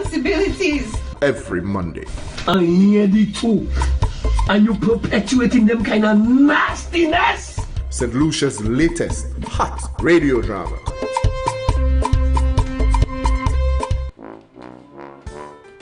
responsibilities. Every Monday. I hear the two. And you perpetuating them kind of nastiness. St. Lucia's latest hot radio drama.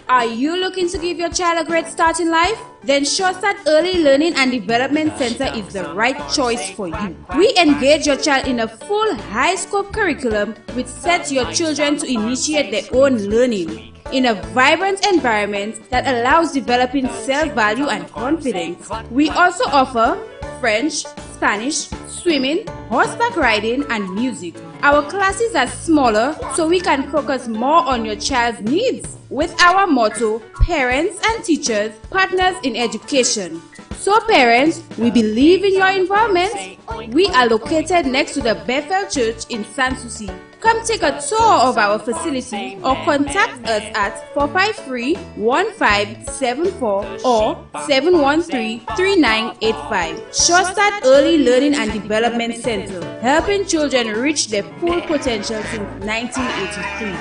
Are you looking to give your child a great start in life? Then Shortstart Early Learning and Development Center is the right choice for you. We engage your child in a full high-scope curriculum which sets your children to initiate their own learning in a vibrant environment that allows developing self-value and confidence. We also offer French, Spanish, swimming, horseback riding, and music. Our classes are smaller so we can focus more on your child's needs with our motto, parents and teachers, partners in education. So parents, we believe in your involvement. We are located next to the Bethel Church in Sanssouci. Come take a tour of our facility or contact us at 453-1574 or 713-3985. Shortstart Early Learning and Development Center, helping children reach their full potential since 1983.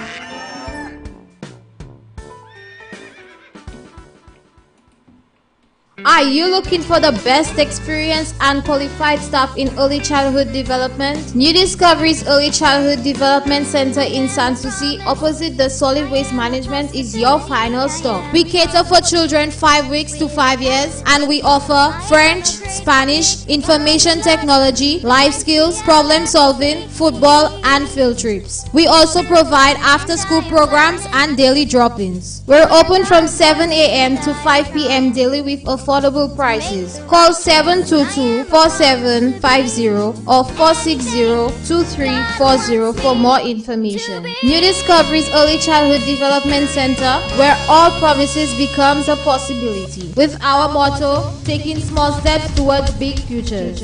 Are you looking for the best experienced and qualified staff in early childhood development? New Discoveries Early Childhood Development Center in Sanssouci, opposite the Solid Waste Management, is your final stop. We cater for children 5 weeks to 5 years, and we offer French, Spanish, information technology, life skills, problem solving, football, and field trips. We also provide after-school programs and daily drop-ins. We're open from 7 a.m. to 5 p.m. daily with affordable prices. Call 722-4750 or 460-2340 for more information. New Discoveries Early Childhood Development Center, where all promises becomes a possibility. With our motto, taking small steps towards big futures.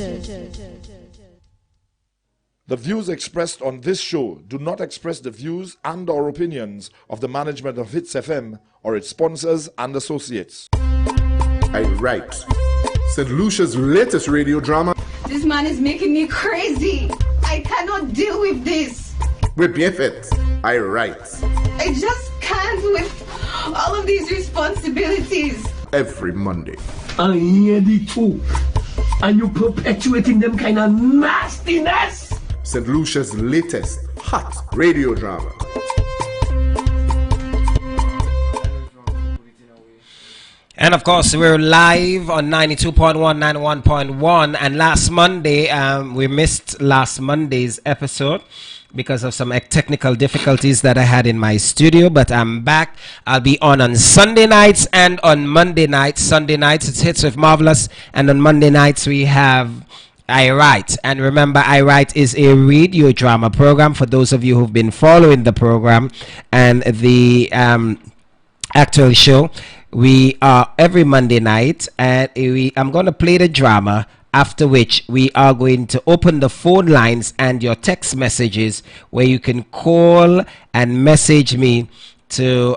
The views expressed on this show do not express the views and/or opinions of the management of hitzfm or its sponsors and associates. I write. St. Lucia's latest radio drama. This man is making me crazy. I cannot deal with this. With benefit. I write. I just can't with all of these responsibilities. Every Monday. I hear the two. And you perpetuating them kind of nastiness. St. Lucia's latest hot radio drama. And of course, we're live on 92.1, 91.1. And last Monday, we missed last Monday's episode because of some technical difficulties that I had in my studio. But I'm back. I'll be on Sunday nights and on Monday nights. Sunday nights, it's Hits with Marvelous. And on Monday nights, we have I Write. And remember, I Write is a radio drama program for those of you who've been following the program and the actual show. We are every Monday night, and I'm going to play the drama, after which we are going to open the phone lines and your text messages where you can call and message me to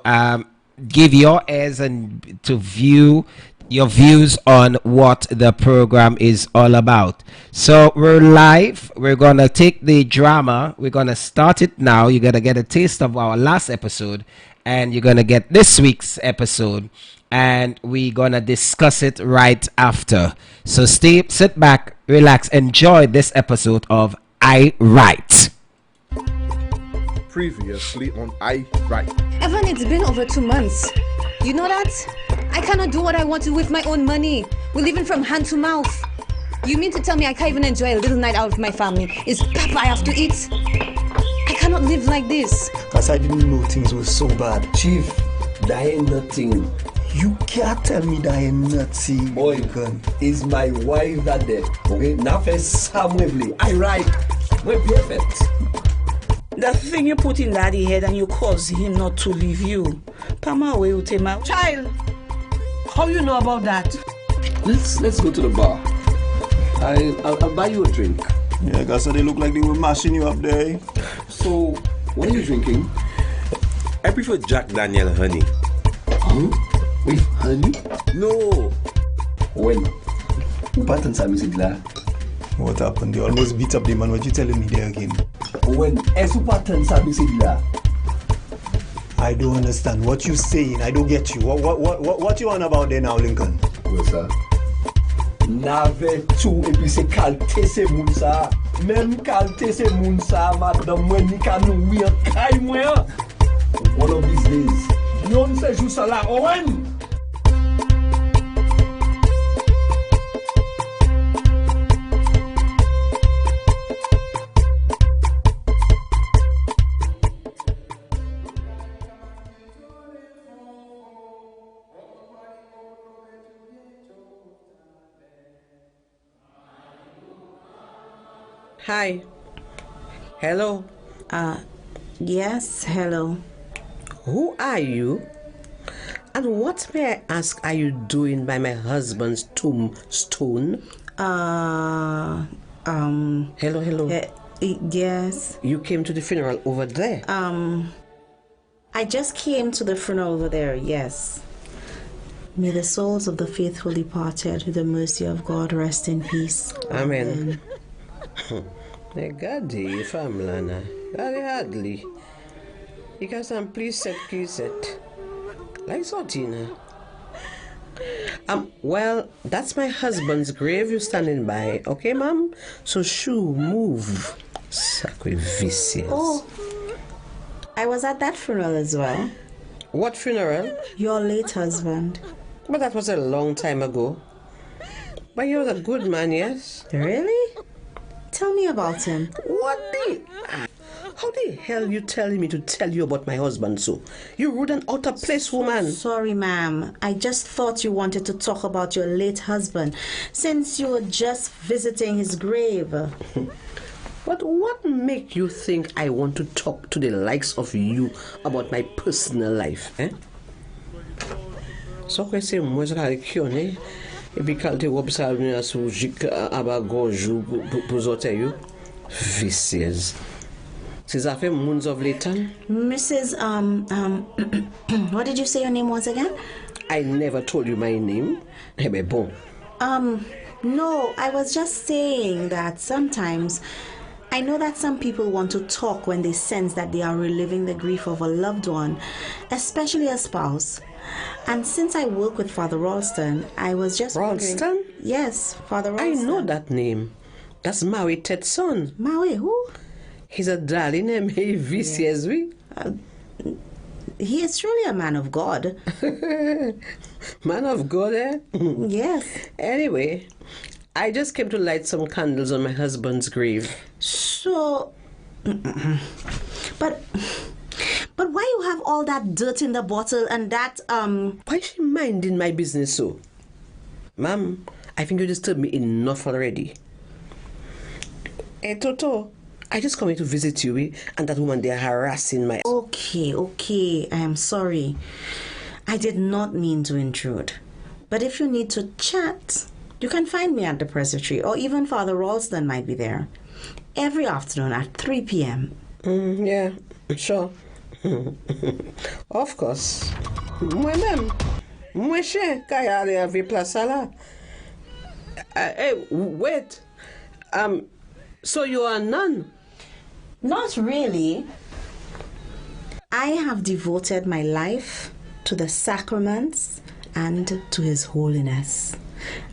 give your airs and to view your views on what the program is all about. So we're live. We're going to take the drama. We're going to start it now. You're going to get a taste of our last episode, and you're going to get this week's episode, and we're going to discuss it right after. So sit back, relax, enjoy this episode of I Write. Previously on I Write. Evan, it's been over 2 months. You know that? I cannot do what I want to with my own money. We're living from hand to mouth. You mean to tell me I can't even enjoy a little night out with my family? Is papa I have to eat? I cannot live like this. Cause I didn't know things were so bad. Chief, that ain't nothing. You can't tell me that ain't nothing. Boy, is my wife that there. Okay, now first Samuel, I write. We're perfect. That thing you put in daddy's head and you cause him not to leave you. Pama away with him out. Child, how you know about that? Let's go to the bar. I'll buy you a drink. Yeah, guys, they look like they were mashing you up there. So, what are you drinking? I prefer Jack Daniel honey. Huh? With honey? No. When? Pattern Sami Sidla. What happened? They almost beat up the man. What you telling me there again? When? Esu pattern Sami Sidla. I don't understand what you saying. I don't get you. What you on about there now, Lincoln? What's that? N'avait tout et puis c'est qualité c'est moun ça. Même qualité c'est moun ça, madame moi ni ka nou oui en kay moi. One of these days. Yon se jou ça là, Owen. Hi. Hello. Yes, hello. Who are you? And what, may I ask, are you doing by my husband's tombstone? Hello. Yes. You came to the funeral over there? I just came to the funeral over there, yes. May the souls of the faithful departed with the mercy of God rest in peace. Amen. Regardez, femme là, hardly. You can some please set. Like sorting. Well, that's my husband's grave you're standing by, okay, ma'am? So shoo, move. Sacrificious. Oh, I was at that funeral as well. What funeral? Your late husband. But that was a long time ago. But he was a good man, yes? Really? Tell me about him. How the hell you telling me to tell you about my husband so? You rude and out of place woman. Sorry, ma'am. I just thought you wanted to talk about your late husband since you were just visiting his grave. But what make you think I want to talk to the likes of you about my personal life, eh? So que c'est moi ça questionner et puis quand tu observes sur jic aba gojou pour zoter you vicious. C'est affaire moons of Leighton. Mrs. What did you say your name was again? I never told you my name. Eh ben bon. No, I was just saying that sometimes I know that some people want to talk when they sense that they are reliving the grief of a loved one, especially a spouse. And since I work with Father Ralston, I was just Ralston? Yes, Father Ralston. I know that name. That's Maui Ted's son. Maui who? He's a darling name. He vicious, we. He is truly a man of God. Man of God, eh? Yes. Anyway, I just came to light some candles on my husband's grave. So, but why you have all that dirt in the bottle and that Why is she minding my business so? Ma'am, I think you disturbed me enough already. Hey, Toto, I just come here to visit you, and that woman there harassing my... Okay, I am sorry. I did not mean to intrude. But if you need to chat, you can find me at the presbytery, or even Father Ralston might be there. Every afternoon at 3 p.m. Yeah, sure. Of course. Moi-même. Moi cher, kaya ale ave place là. Hey, wait. So you are a nun? Not really. I have devoted my life to the sacraments and to His Holiness.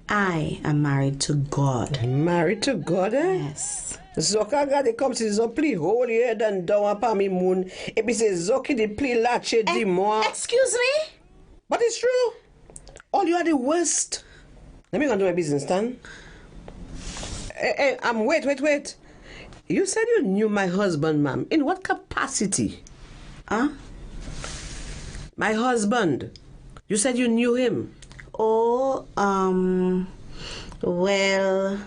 I am married to God. Married to God, eh? Yes. Zoka gade comme si zo pli holy head and down pa mi moon. Et puis c'est zoki de pli lache di moi. Excuse me? But it's true. All you are the worst. Let me go and do my business, Stan. Hey, wait. You said you knew my husband, ma'am. In what capacity? Huh? My husband. You said you knew him. Oh, well...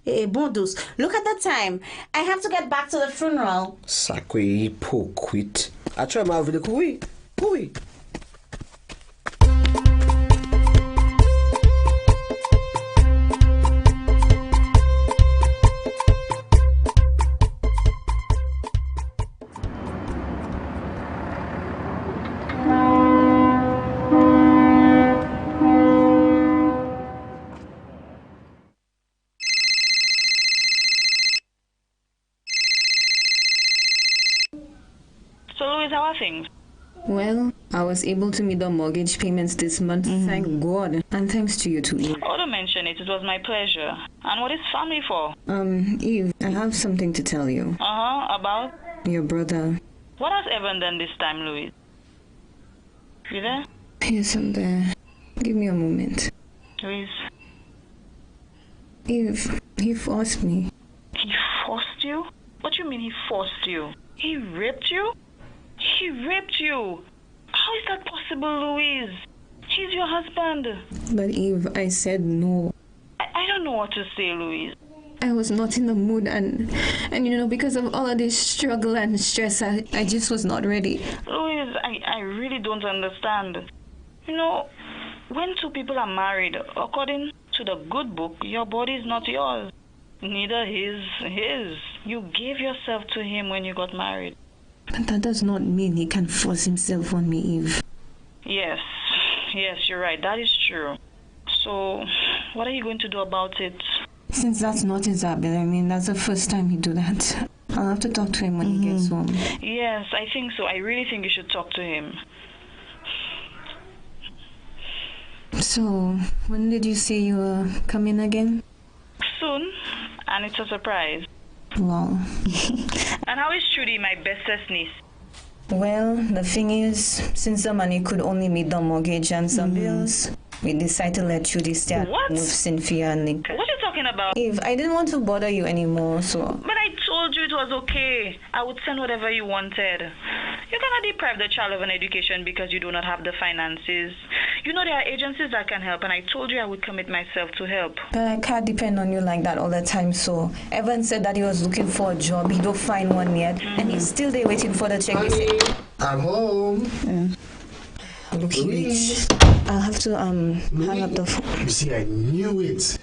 Hey, bon douce. Look at the time. I have to get back to the funeral. Sacre hypocrite. I try my video. Oui. So, Louise, how are things? Well, I was able to meet the mortgage payments this month, thank God. And thanks to you too, Eve. Oh, don't mention it. It was my pleasure. And what is family for? Eve, I have something to tell you. About? Your brother. What has Evan done this time, Louise? You there? Yes, I'm there. Give me a moment. Louise? Eve, he forced me. He forced you? What do you mean he forced you? He raped you? He raped you? How is that possible, Louise? He's your husband. But Eve, I said no. I don't know what to say, Louise. I was not in the mood and because of all of this struggle and stress, I just was not ready. Louise, I really don't understand. When two people are married, according to the good book, your body is not yours. Neither his. You gave yourself to him when you got married. But that does not mean he can force himself on me, Eve. Yes, you're right. That is true. So, what are you going to do about it? Since that's not his habit, that's the first time he do that. I'll have to talk to him when he gets home. Yes, I think so. I really think you should talk to him. So, when did you say you were coming again? Soon, and it's a surprise. Wow. And how is Trudy, my bestest niece? Well, the thing is, since the money could only meet the mortgage and some bills, we decided to let Trudy stay with Cynthia and Link. What are you talking about? Eve, I didn't want to bother you anymore, so... But I told you it was okay. I would send whatever you wanted. You cannot deprive the child of an education because you do not have the finances. There are agencies that can help, and I told you I would commit myself to help. But I can't depend on you like that all the time, so... Evan said that he was looking for a job. He don't find one yet, and he's still there waiting for the check. I'm home. Looking rich. I'll have to hang up the phone. You see, I knew it.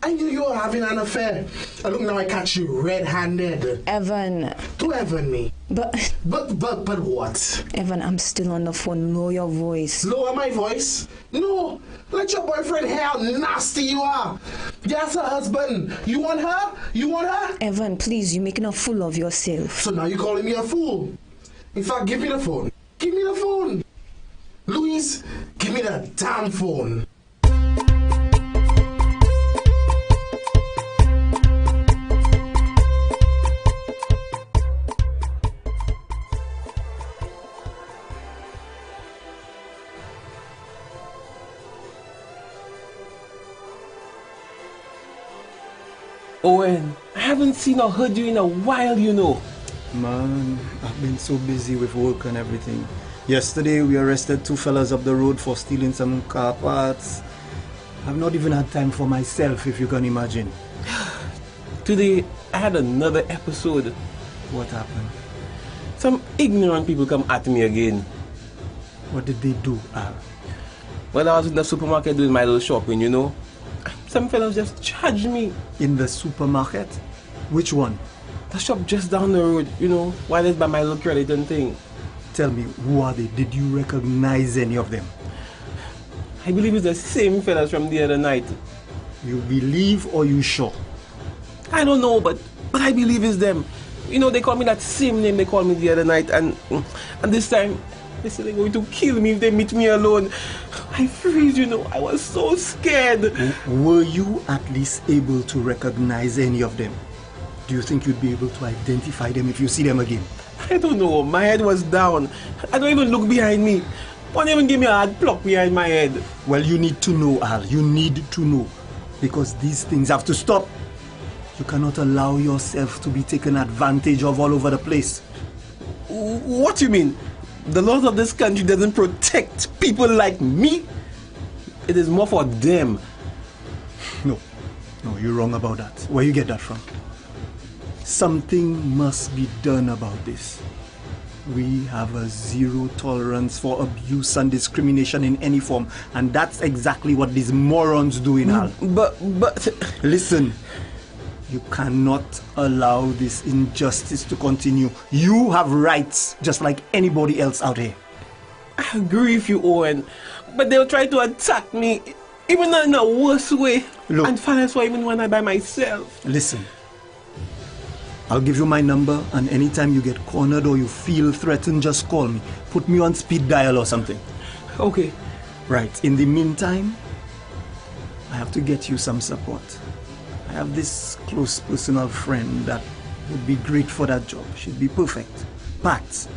I knew you were having an affair. And look, now I catch you red-handed. Evan. To Evan me. But what? Evan, I'm still on the phone. Lower your voice. Lower my voice? No. Let your boyfriend hear how nasty you are. That's her husband. You want her? Evan, please, you're making a fool of yourself. So now you're calling me a fool. In fact, give me the phone. Louise, give me that damn phone. Owen, I haven't seen or heard you in a while, Man, I've been so busy with work and everything. Yesterday we arrested two fellas up the road for stealing some car parts. I've not even had time for myself, if you can imagine. Today, I had another episode. What happened? Some ignorant people come at me again. What did they do, Al? Well, I was in the supermarket doing my little shopping, Some fellas just charged me. In the supermarket? Which one? The shop just down the road, while it's by my little credit and thing. Tell me, who are they? Did you recognize any of them? I believe it's the same fellas from the other night. You believe or you sure? I don't know, but I believe it's them. They call me that same name they called me the other night, and this time they said they're going to kill me if they meet me alone. I freeze, I was so scared. Were you at least able to recognize any of them? Do you think you'd be able to identify them if you see them again? I don't know. My head was down. I don't even look behind me. One even give me a hard pluck behind my head. Well, you need to know, Al. You need to know. Because these things have to stop. You cannot allow yourself to be taken advantage of all over the place. What do you mean? The laws of this country doesn't protect people like me? It is more for them. No, you're wrong about that. Where you get that from? Something must be done about this. We have a zero tolerance for abuse and discrimination in any form, and that's exactly what these morons do in Al. But listen, you cannot allow this injustice to continue. You have rights just like anybody else out here. I agree with you, Owen, but they'll try to attack me, even in a worse way. Look, and finance for even when I'm by myself. Listen, I'll give you my number, and anytime you get cornered or you feel threatened, just call me. Put me on speed dial or something. Okay. Right. In the meantime, I have to get you some support. I have this close personal friend that would be great for that job. She'd be perfect. But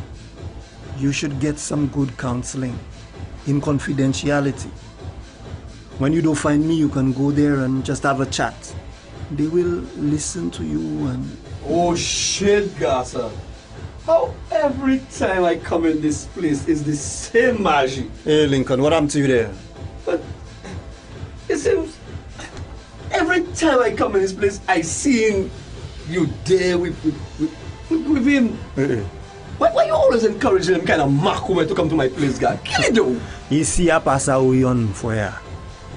you should get some good counseling in confidentiality. When you don't find me, you can go there and just have a chat. They will listen to you and... Oh shit, Gaza. How every time I come in this place is the same magic? Hey Lincoln, what happened to you there? But it seems every time I come in this place, I see you there with him. Why you always encouraging him kind of mark woman to come to my place, guy? Kill it though. You see a pasa on for here.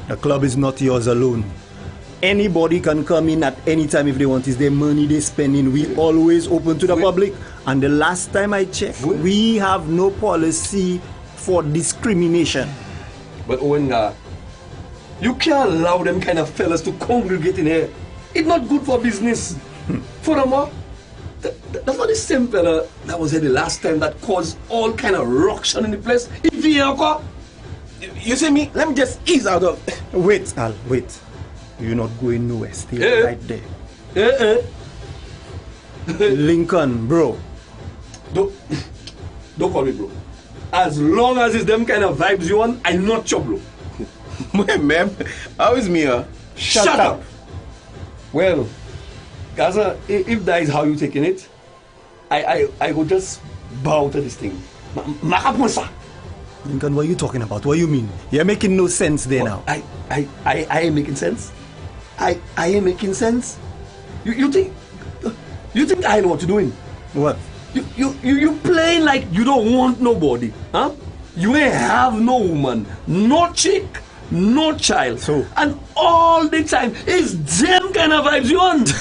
The club is not yours alone. Anybody can come in at any time if they want. It's their money they spending. We always open to the public. And the last time I checked, we have no policy for discrimination. But Owen, you can't allow them kind of fellas to congregate in here. It's not good for business. Furthermore, that's not the same fella that was here the last time that caused all kind of ruction in the place. If you see me, let me just ease out of... Wait, Al, wait. You're not going nowhere. Stay right there. Lincoln, bro. Don't call me bro. As long as it's them kind of vibes you want, I'm not your bro. Ma'am, how is me? Shut up. Well, Gaza, if that is how you're taking it, I will just bow to this thing. Lincoln, what are you talking about? What do you mean? You're making no sense there now. I ain't making sense. I ain't making sense. You think I know what you're doing? What? You playing like you don't want nobody, huh? You ain't have no woman, no chick, no child. So and all the time is them kind of vibes you want.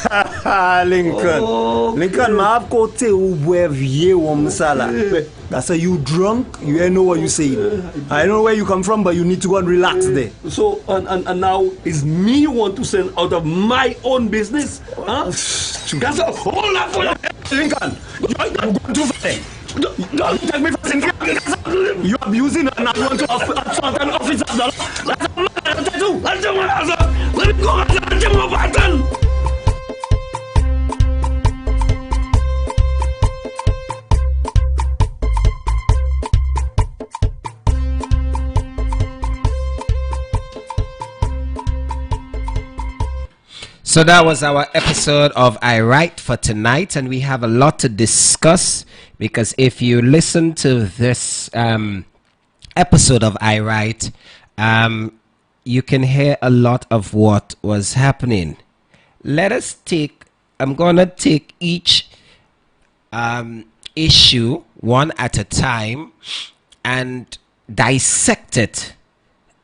Lincoln. Lincoln, ma have kote ou boy vie wom sala. That's why you drunk, you ain't know what you saying. I don't know where you come from, but you need to go and relax there. So and now is me you want to send out of my own business? Huh? That's a whole lot for Lincoln, you're going too far. Don't take me for Lincoln. You're abusing and I want to assault an officer. That's a man too. Let me go and give my pattern. So that was our episode of I Write for tonight, and we have a lot to discuss because if you listen to this episode of I Write, you can hear a lot of what was happening. I'm gonna take each issue one at a time and dissect it,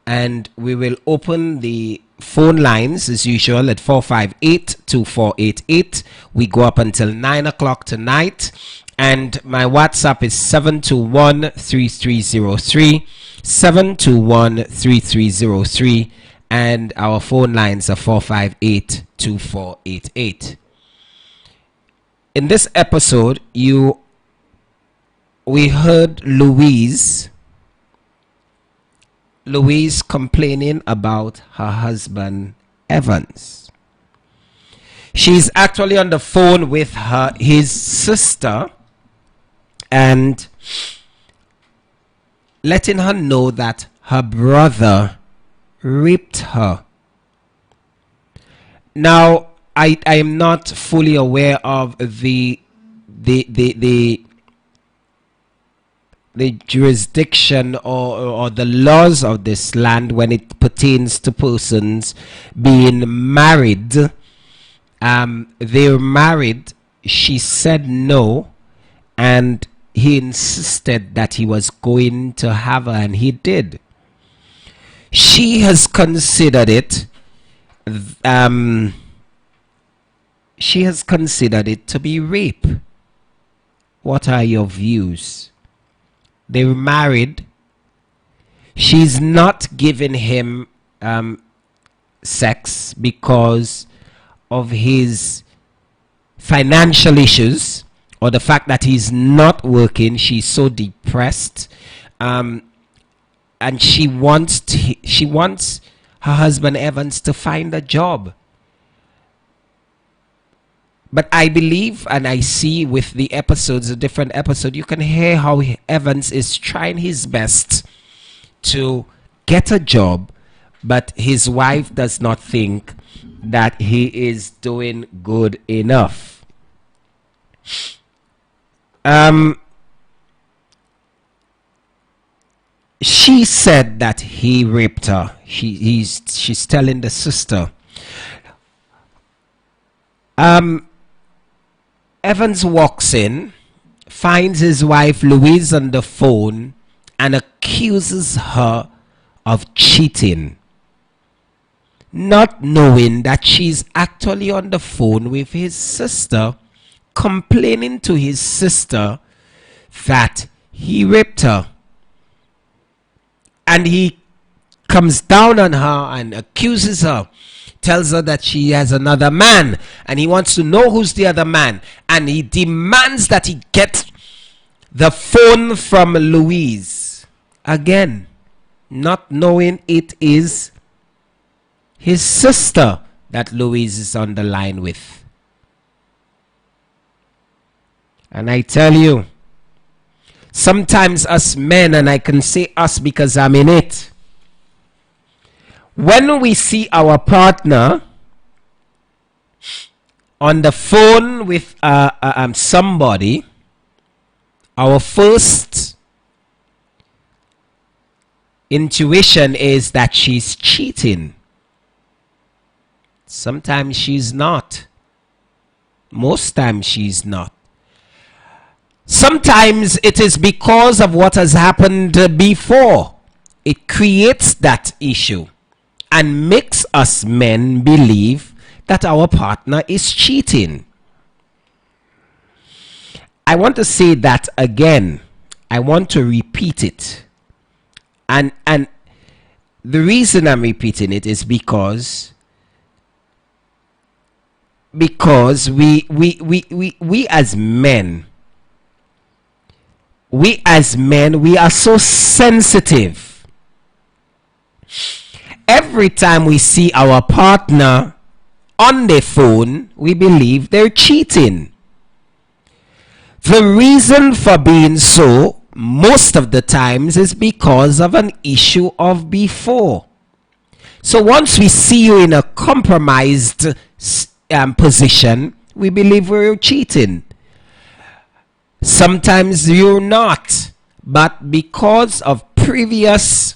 and we will open the phone lines as usual at 458-2488. We go up until 9 o'clock tonight, and my WhatsApp is 721-3303, 721-3303, and our phone lines are 458-2488. In this episode, we heard Louise complaining about her husband Evans. She's actually on the phone with his sister and letting her know that her brother raped her. Now, I am not fully aware of the jurisdiction or the laws of this land when it pertains to persons being married. They were married. She said no, and he insisted that he was going to have her, and he did. She has considered it. She has considered it to be rape. What are your views? They were married. She's not giving him sex because of his financial issues or the fact that he's not working. She's so depressed, and she wants her husband Evans to find a job. But I believe, and I see with the episodes, the different episodes, you can hear how Evans is trying his best to get a job, but his wife does not think that he is doing good enough. She said that he raped her. She's telling the sister. Evans walks in, finds his wife Louise on the phone, and accuses her of cheating, not knowing that she's actually on the phone with his sister, complaining to his sister that he raped her. And he comes down on her and accuses her, tells her that she has another man, and he wants to know who's the other man, and he demands that he get the phone from Louise, again not knowing it is his sister that Louise is on the line with. And I tell you, sometimes us men, and I can say us because I'm in it, when we see our partner on the phone with somebody, our first intuition is that she's cheating. Sometimes she's not. Most times she's not. Sometimes it is because of what has happened before. It creates that issue and makes us men believe that our partner is cheating. I want to say that again. I want to repeat it. And the reason I'm repeating it is because we as men, we are so sensitive. Every time we see our partner on the phone, we believe they're cheating. The reason for being so, most of the times, is because of an issue of before. So once we see you in a compromised position, we believe we're cheating. Sometimes you're not, but because of previous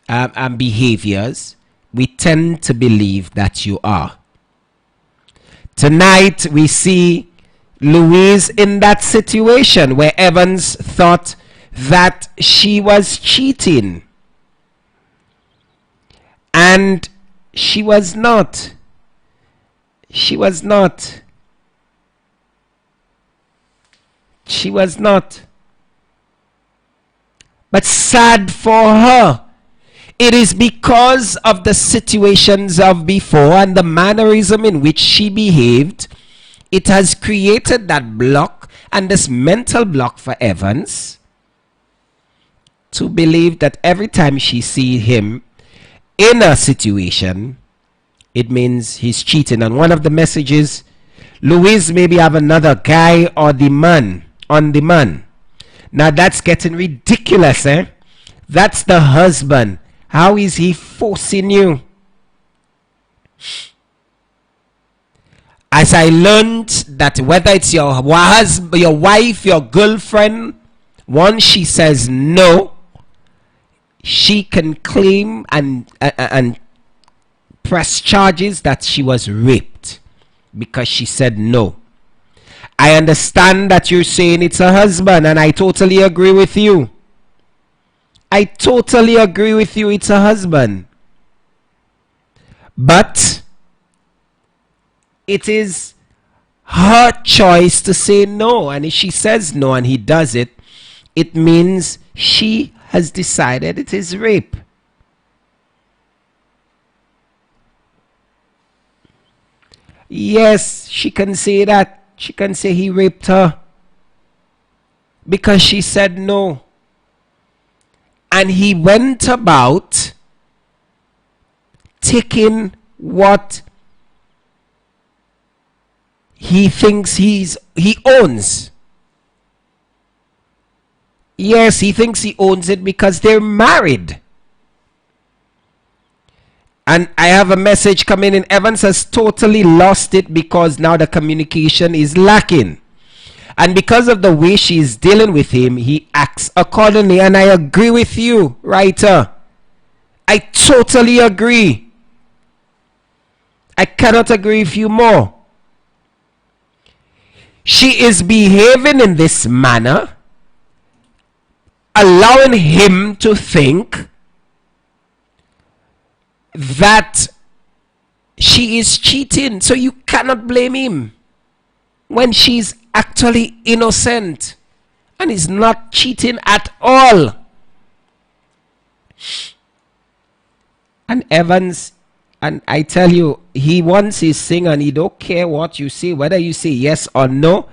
behaviors, we tend to believe that you are. Tonight we see Louise in that situation where Evans thought that she was cheating, and she was not. She was not. She was not. But sad for her, it is because of the situations of before and the mannerism in which she behaved. It has created that block and this mental block for Evans to believe that every time she sees him in a situation, it means he's cheating. And one of the messages, Louise maybe have another guy or the man on the man. Now that's getting ridiculous, eh? That's the husband. How is he forcing you? As I learned that whether it's your husband, your wife, your girlfriend, once she says no, she can claim and press charges that she was raped because she said no. I understand that you're saying it's a husband, and I totally agree with you. I totally agree with you, it's a husband. But it is her choice to say no, and if she says no and he does it, it means she has decided it is rape. Yes, she can say that. She can say he raped her because she said no. And he went about taking what he thinks he owns. Yes, he thinks he owns it because they're married. And I have a message coming in. Evans has totally lost it because now the communication is lacking. And because of the way she is dealing with him, he acts accordingly. And I agree with you, writer. I totally agree. I cannot agree with you more. She is behaving in this manner, allowing him to think that she is cheating. So you cannot blame him when she's actually innocent and is not cheating at all. And Evans, and I tell you, he wants his thing and he don't care what you say, whether you say yes or no,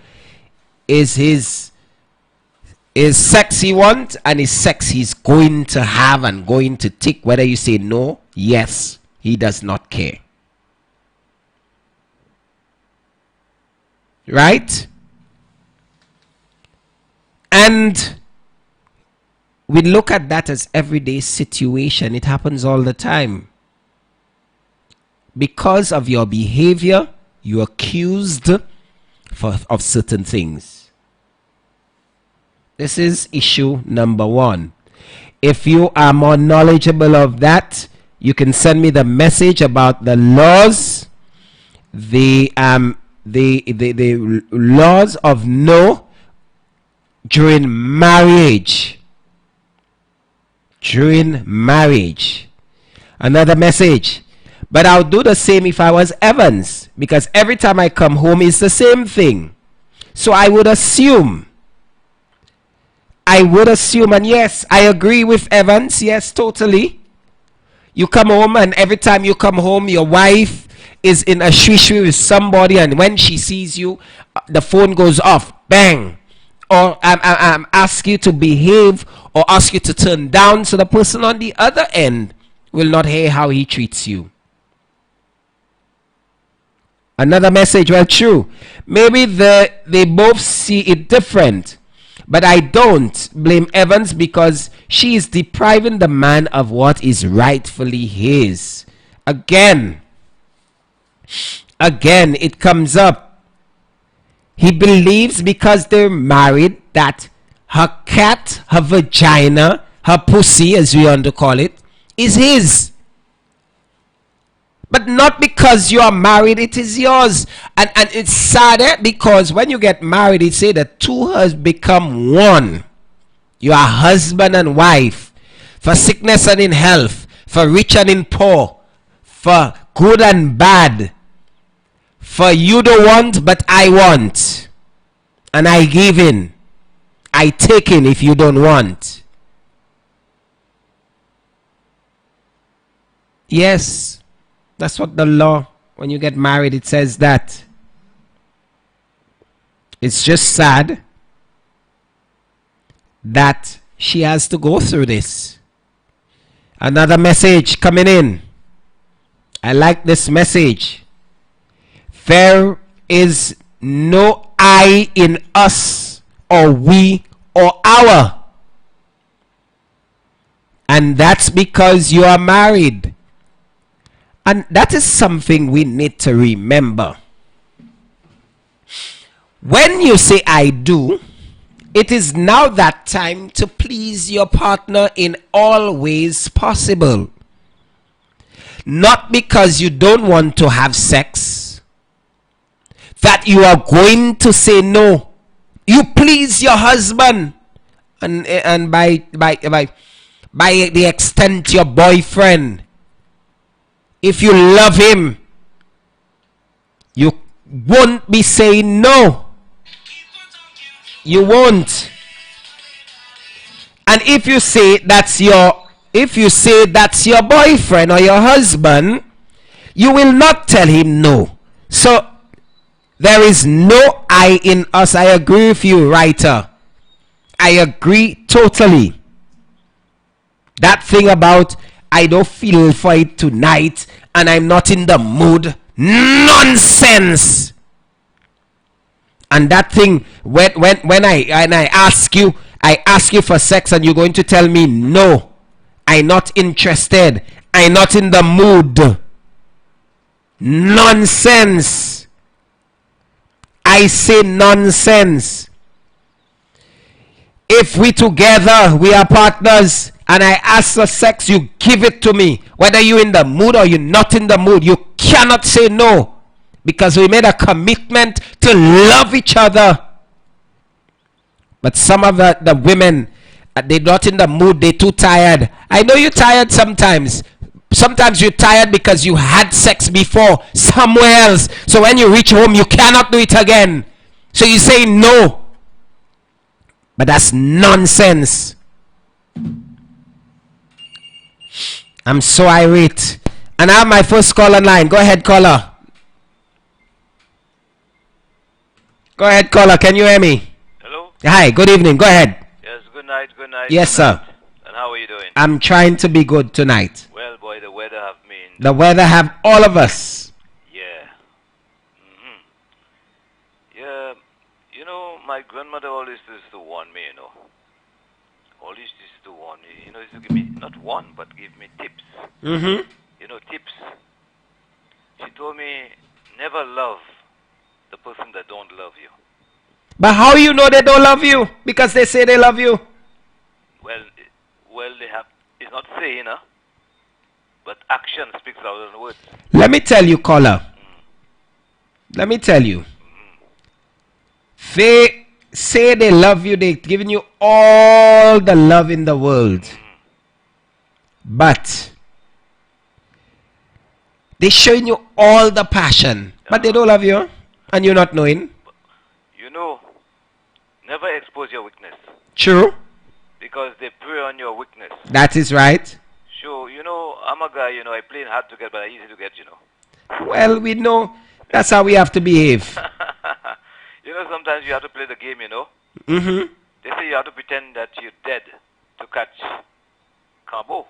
is his sex he wants and his sex he's going to have and going to take, whether you say no, yes, he does not care. Right? And we look at that as everyday situation. It happens all the time. Because of your behavior, you're accused of certain things. This is issue number 1. If you are more knowledgeable of that, you can send me the message about the laws, the laws of no during marriage. During marriage. Another message. But I'll do the same if I was Evans, because every time I come home it's the same thing. So I would assume, and yes, I agree with Evans, yes, totally. You come home and every time you come home, your wife is in a shwishy with somebody, and when she sees you, the phone goes off, bang. Or ask you to behave or ask you to turn down, so the person on the other end will not hear how he treats you. Another message, well, true. Maybe they both see it different. But I don't blame Evans because she is depriving the man of what is rightfully his. Again, it comes up. He believes because they're married that her cat, her vagina, her pussy, as we want to call it, is his. But not because you are married, it is yours. And it's sadder because when you get married, it say the two has become one. You are husband and wife. For sickness and in health. For rich and in poor. For good and bad. For you don't want, but I want. And I give in. I take in if you don't want. Yes. That's what the law, when you get married, it says that. It's just sad that she has to go through this. Another message coming in. I like this message. There is no I in us or we or our. And that's because you are married. And that is something we need to remember. When you say I do, it is now that time to please your partner in all ways possible. Not because you don't want to have sex, that you are going to say no. You please your husband, and by the extent your boyfriend. If you love him, you won't be saying no. You won't. And if you say that's your boyfriend or your husband, you will not tell him no. So There is no I in us. I agree with you, writer. I agree totally. That thing about I don't feel for it tonight and I'm not in the mood. Nonsense. And that thing when I ask you for sex and you're going to tell me no, I'm not interested, I'm not in the mood. Nonsense. I say nonsense. If we together, we are partners, and I ask for sex, you give it to me. Whether you're in the mood or you're not in the mood, you cannot say no. Because we made a commitment to love each other. But some of the women, they're not in the mood, they're too tired. I know you're tired sometimes. Sometimes you're tired because you had sex before somewhere else. So when you reach home, you cannot do it again. So you say no. But that's nonsense. I'm so irate. And I have my first caller line. Go ahead, caller. Go ahead, caller. Can you hear me? Hello? Hi, good evening. Go ahead. Yes, good night, good night. Yes, good night. sir. And how are you doing? I'm trying to be good tonight. Well, boy, the weather have mean. The weather have all of us. Yeah. Yeah, you know, my grandmother always used to warn me, you know. Always used to warn me. You know, used to give me, not one, but give me tips. Mm-hmm. You know, tips. She told me, never love the person that don't love you. But how you know they don't love you? Because they say they love you. Well, they have, it's not saying, huh? But action speaks louder than words. Let me tell you, caller. Let me tell you. They say they love you. They've given you all the love in the world. But they're showing you all the passion. But they don't love you. And you're not knowing. You know, never expose your weakness. True. Because they prey on your weakness. That is right. Sure, you know, I'm a guy, you know, I play hard to get, but I easy to get, you know. Well, we know that's how we have to behave. You know, sometimes you have to play the game, you know. Mm-hmm. They say you have to pretend that you're dead to catch Cambo.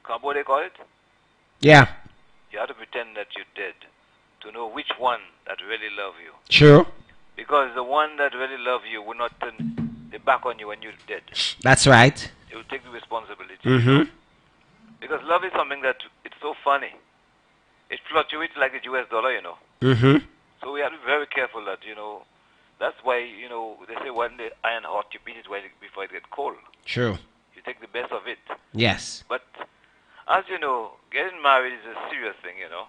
Cambo, they call it? Yeah. You have to pretend that you're dead to know which one that really love you. True. Because the one that really love you will not turn their back on you when you're dead. That's right. They will take the responsibility. Mm-hmm. Because love is something that it's so funny. It fluctuates like the US dollar, you know. Mm-hmm. So we have to be very careful that, you know, that's why, you know, they say when the iron hot, you beat it before it gets cold. True. You take the best of it. Yes. But, as you know, getting married is a serious thing, you know.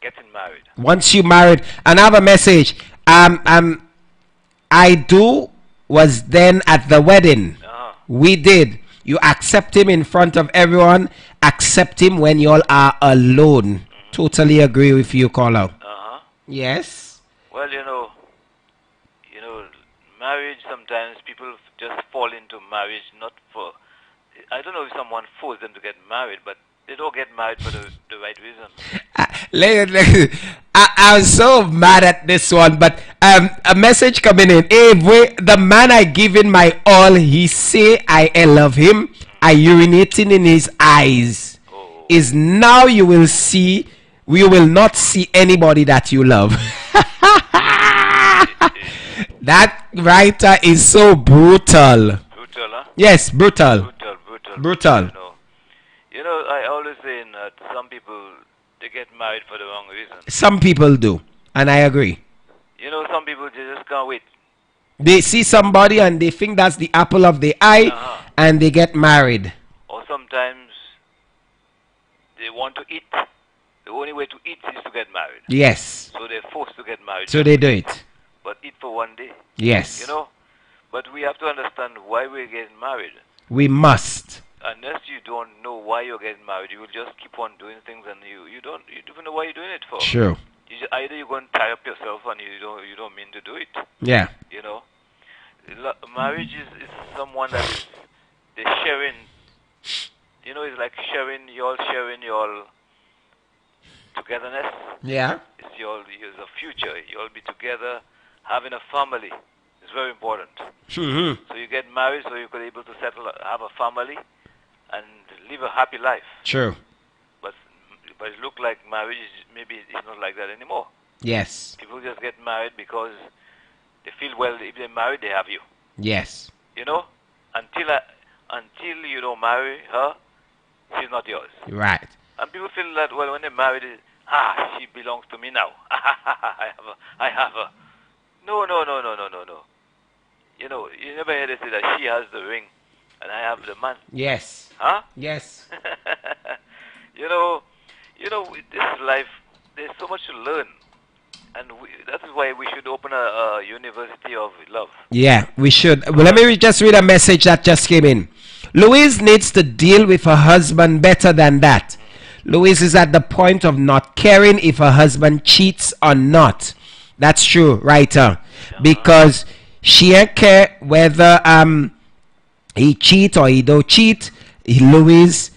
Getting married. Once you married, and I have a message. I do was then at the wedding. We did. You accept him in front of everyone. Accept him when you all are alone. Totally agree with you, caller. Yes. Well, you know, marriage, sometimes people just fall into marriage not for, I don't know if someone forced them to get married, but they don't get married for the right reason. I was so mad at this one, but a message coming in. Hey, the man I given my all, he say I love him. I urinating in his eyes. Is now you will see, we will not see anybody that you love. That writer is so brutal. Brutal, huh? Yes, brutal. Brutal. You know, I always say that some people, they get married for the wrong reason. Some people do, and I agree. You know, some people, they just can't wait. They see somebody and they think that's the apple of the eye, and they get married. Or sometimes they want to eat. The only way to eat is to get married. Yes. So they're forced to get married. So they do it. But eat for one day. Yes. You know, but we have to understand why we're getting married. We must. Unless you don't know why you're getting married, you will just keep on doing things, and you don't know why you're doing it for. True. Either you're going to tie up yourself, and you don't mean to do it. Yeah. You know, marriage is someone that is they're sharing. You know, it's like sharing. You're all sharing your togetherness. Yeah. It's the future. You'll be together, having a family. It's very important. Mm-hmm. So you get married so you could able to settle, have a family, and live a happy life. True. But it look like marriage maybe it's not like that anymore. Yes. People just get married because they feel, well, if they're married, they have you. Yes. You know, until you don't marry her, she's not yours. Right. And people feel that, well, when they're married, she belongs to me now. I have her. No. You know, you never hear they say that she has the ring and I have the man. Yes. Huh? Yes. you know, with this life, there's so much to learn. And that is why we should open a university of love. Yeah, we should. Well, let me just read a message that just came in. Louise needs to deal with her husband better than that. Louise is at the point of not caring if her husband cheats or not. That's true, writer. Because she ain't care whether he cheat or he don't cheat. Louise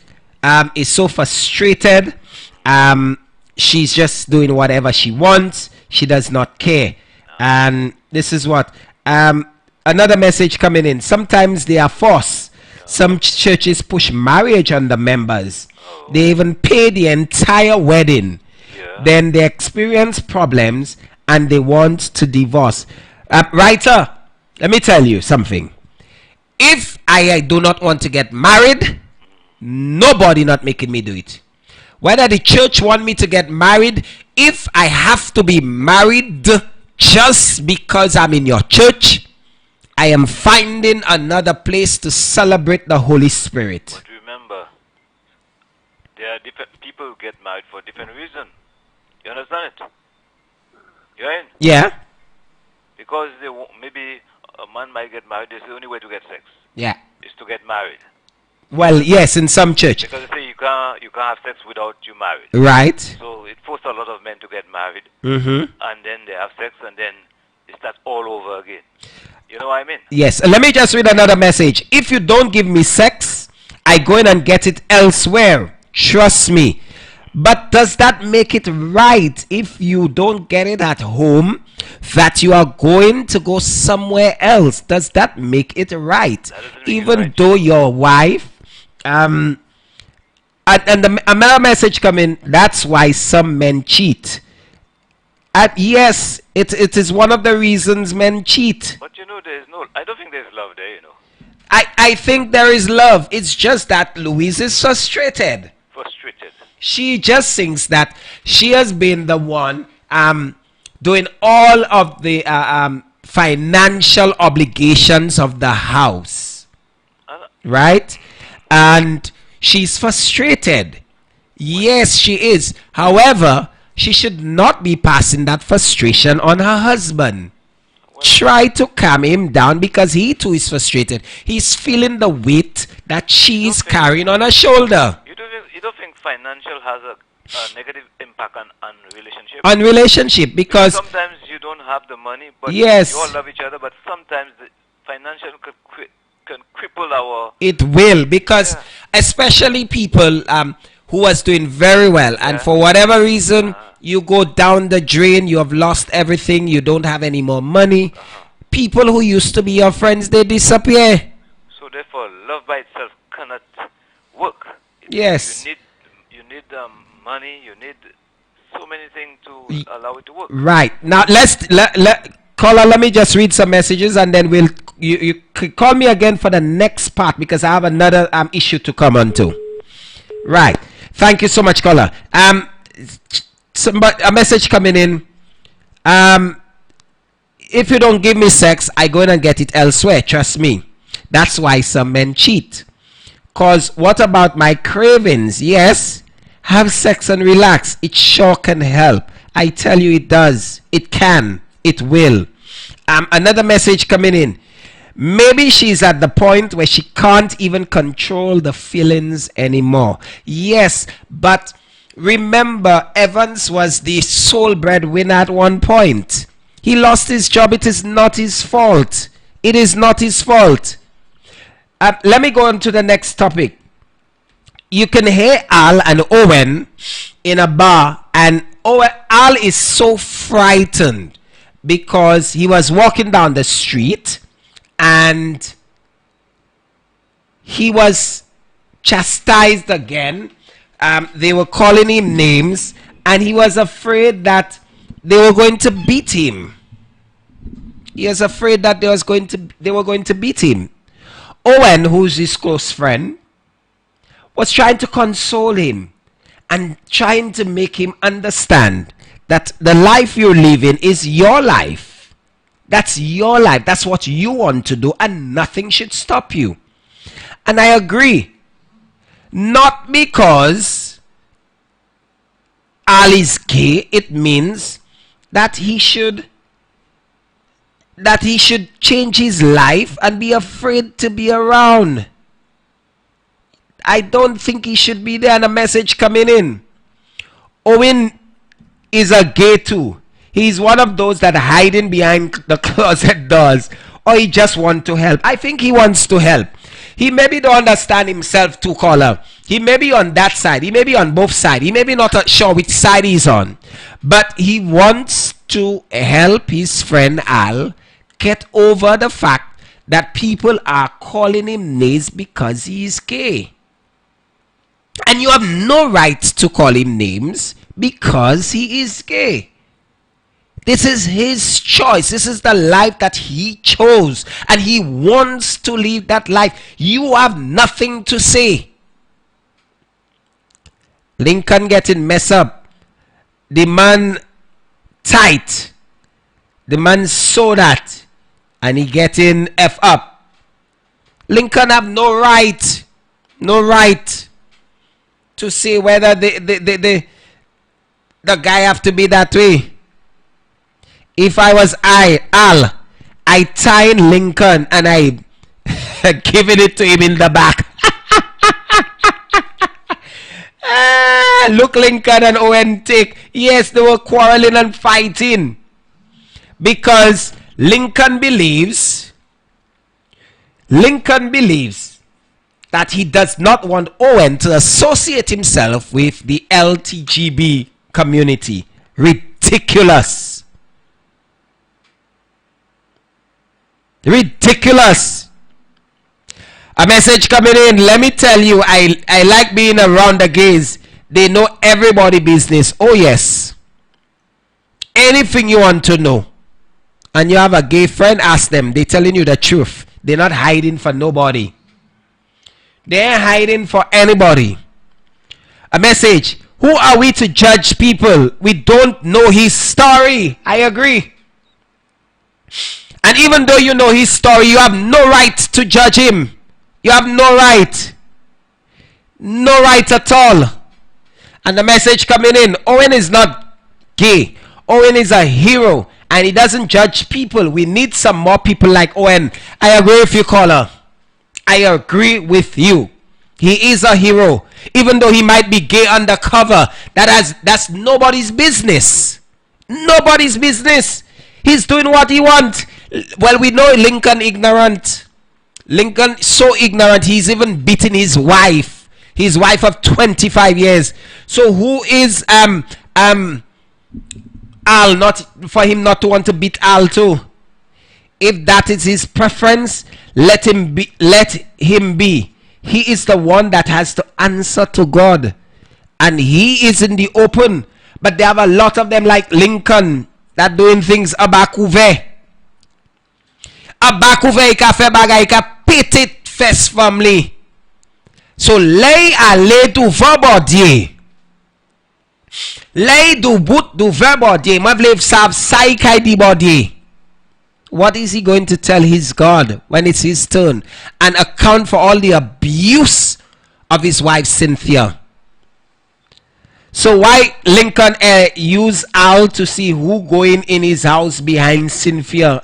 is so frustrated. She's just doing whatever she wants. She does not care. And this is what another message coming in. Sometimes they are forced. Some churches push marriage on the members. They even pay the entire wedding. Then they experience problems and they want to divorce. Writer, let me tell you something. If I do not want to get married, nobody not making me do it. Whether the church want me to get married, if I have to be married just because I'm in your church, I am finding another place to celebrate the Holy Spirit. But remember, there are different people who get married for different reasons. You understand it? You're in? Yeah. Because maybe a man might get married, it's the only way to get sex. Yeah. Is to get married. Well, yes, in some church. Because they say you can't have sex without you married. Right. So it forces a lot of men to get married. Mm-hmm. And then they have sex and then it starts all over again. You know what I mean? Yes. Let me just read another message. If you don't give me sex, I go in and get it elsewhere. Trust me. But does that make it right if you don't get it at home, that you are going to go somewhere else? Does that make it right? Even though your wife, and another message coming, that's why some men cheat. Yes, it is one of the reasons men cheat. But you know, I don't think there's love there, you know. I think there is love. It's just that Louise is frustrated. Frustrated. She just thinks that she has been the one doing all of the financial obligations of the house. Right? And she's frustrated. Yes, she is. However, she should not be passing that frustration on her husband. Try to calm him down because he too is frustrated. He's feeling the weight that she is carrying on her shoulder. You don't think financial has a negative impact on relationship? On relationship, because sometimes you don't have the money, but yes, you all love each other, but sometimes the financial can cripple our... It will, because especially people who was doing very well, and for whatever reason, you go down the drain, you have lost everything, you don't have any more money. People who used to be your friends, they disappear. So therefore, love by itself cannot work. Yes. You need money, you need so many things to allow it to work. Right. Now, caller, let me just read some messages and then you call me again for the next part because I have another issue to come on to. Right. Thank you so much, caller. A message coming in. If you don't give me sex, I go in and get it elsewhere. Trust me. That's why some men cheat. Cause what about my cravings? Yes, have sex and relax. It sure can help. I tell you it does. It can. It will. Another message coming in. Maybe she's at the point where she can't even control the feelings anymore. Yes, but remember, Evans was the sole breadwinner at one point. He lost his job. It is not his fault. It is not his fault. Let me go on to the next topic. You can hear Al and Owen in a bar And Al is so frightened because he was walking down the street and he was chastised again. They were calling him names, and he was afraid that they were going to beat him. He was afraid that they were going to beat him. Owen, who's his close friend, was trying to console him and trying to make him understand that the life you're living is your life. That's your life. That's what you want to do, and nothing should stop you. And I agree. Not because Al is gay, it means that he should change his life and be afraid to be around. I don't think he should be there. And a message coming in. Owen is a gay too. He's one of those that are hiding behind the closet doors, or he just wants to help. I think he wants to help. He maybe don't understand himself too, caller. He may be on that side. He may be on both sides. He may be not sure which side he's on. But he wants to help his friend Al get over the fact that people are calling him names because he is gay. And you have no right to call him names because he is gay. This is his choice. This is the life that he chose. And he wants to live that life. You have nothing to say. Lincoln getting messed up. The man tight. The man saw that. And he getting F up. Lincoln have no right. No right to say whether the guy have to be that way. If I was Al, I tie Lincoln and I giving it to him in the back. Look, Lincoln and Owen take. Yes, they were quarreling and fighting. Because Lincoln believes that he does not want Owen to associate himself with the LTGB community. Ridiculous. Ridiculous. A message coming in. Let me tell you, I like being around the gays. They know everybody business. Oh yes. Anything you want to know and you have a gay friend, ask them. They're telling you the truth. They're not hiding for nobody. They ain't hiding for anybody. A message. Who are we to judge people? We don't know his story. I agree. And even though you know his story, you have no right to judge him. You have no right. No right at all. And the message coming in. Owen is not gay. Owen is a hero. And he doesn't judge people. We need some more people like Owen. I agree with you, caller. I agree with you. He is a hero. Even though he might be gay undercover. That's nobody's business. Nobody's business. He's doing what he wants. Well, we know Lincoln ignorant. Lincoln so ignorant, he's even beating his wife. His wife of 25 years. So who is Al, not for him not to want to beat Al too? If that is his preference, let him be. He is the one that has to answer to God. And he is in the open. But there have a lot of them like Lincoln that doing things abakuve. Abakuve ika fe bagay ika petit fes family. So lay du verbodie. Lay du bout du verbodie. Mavlev sav saikai di body. What is he going to tell his God when it's his turn and account for all the abuse of his wife Cynthia? So why Lincoln use Al to see who going in his house behind Cynthia?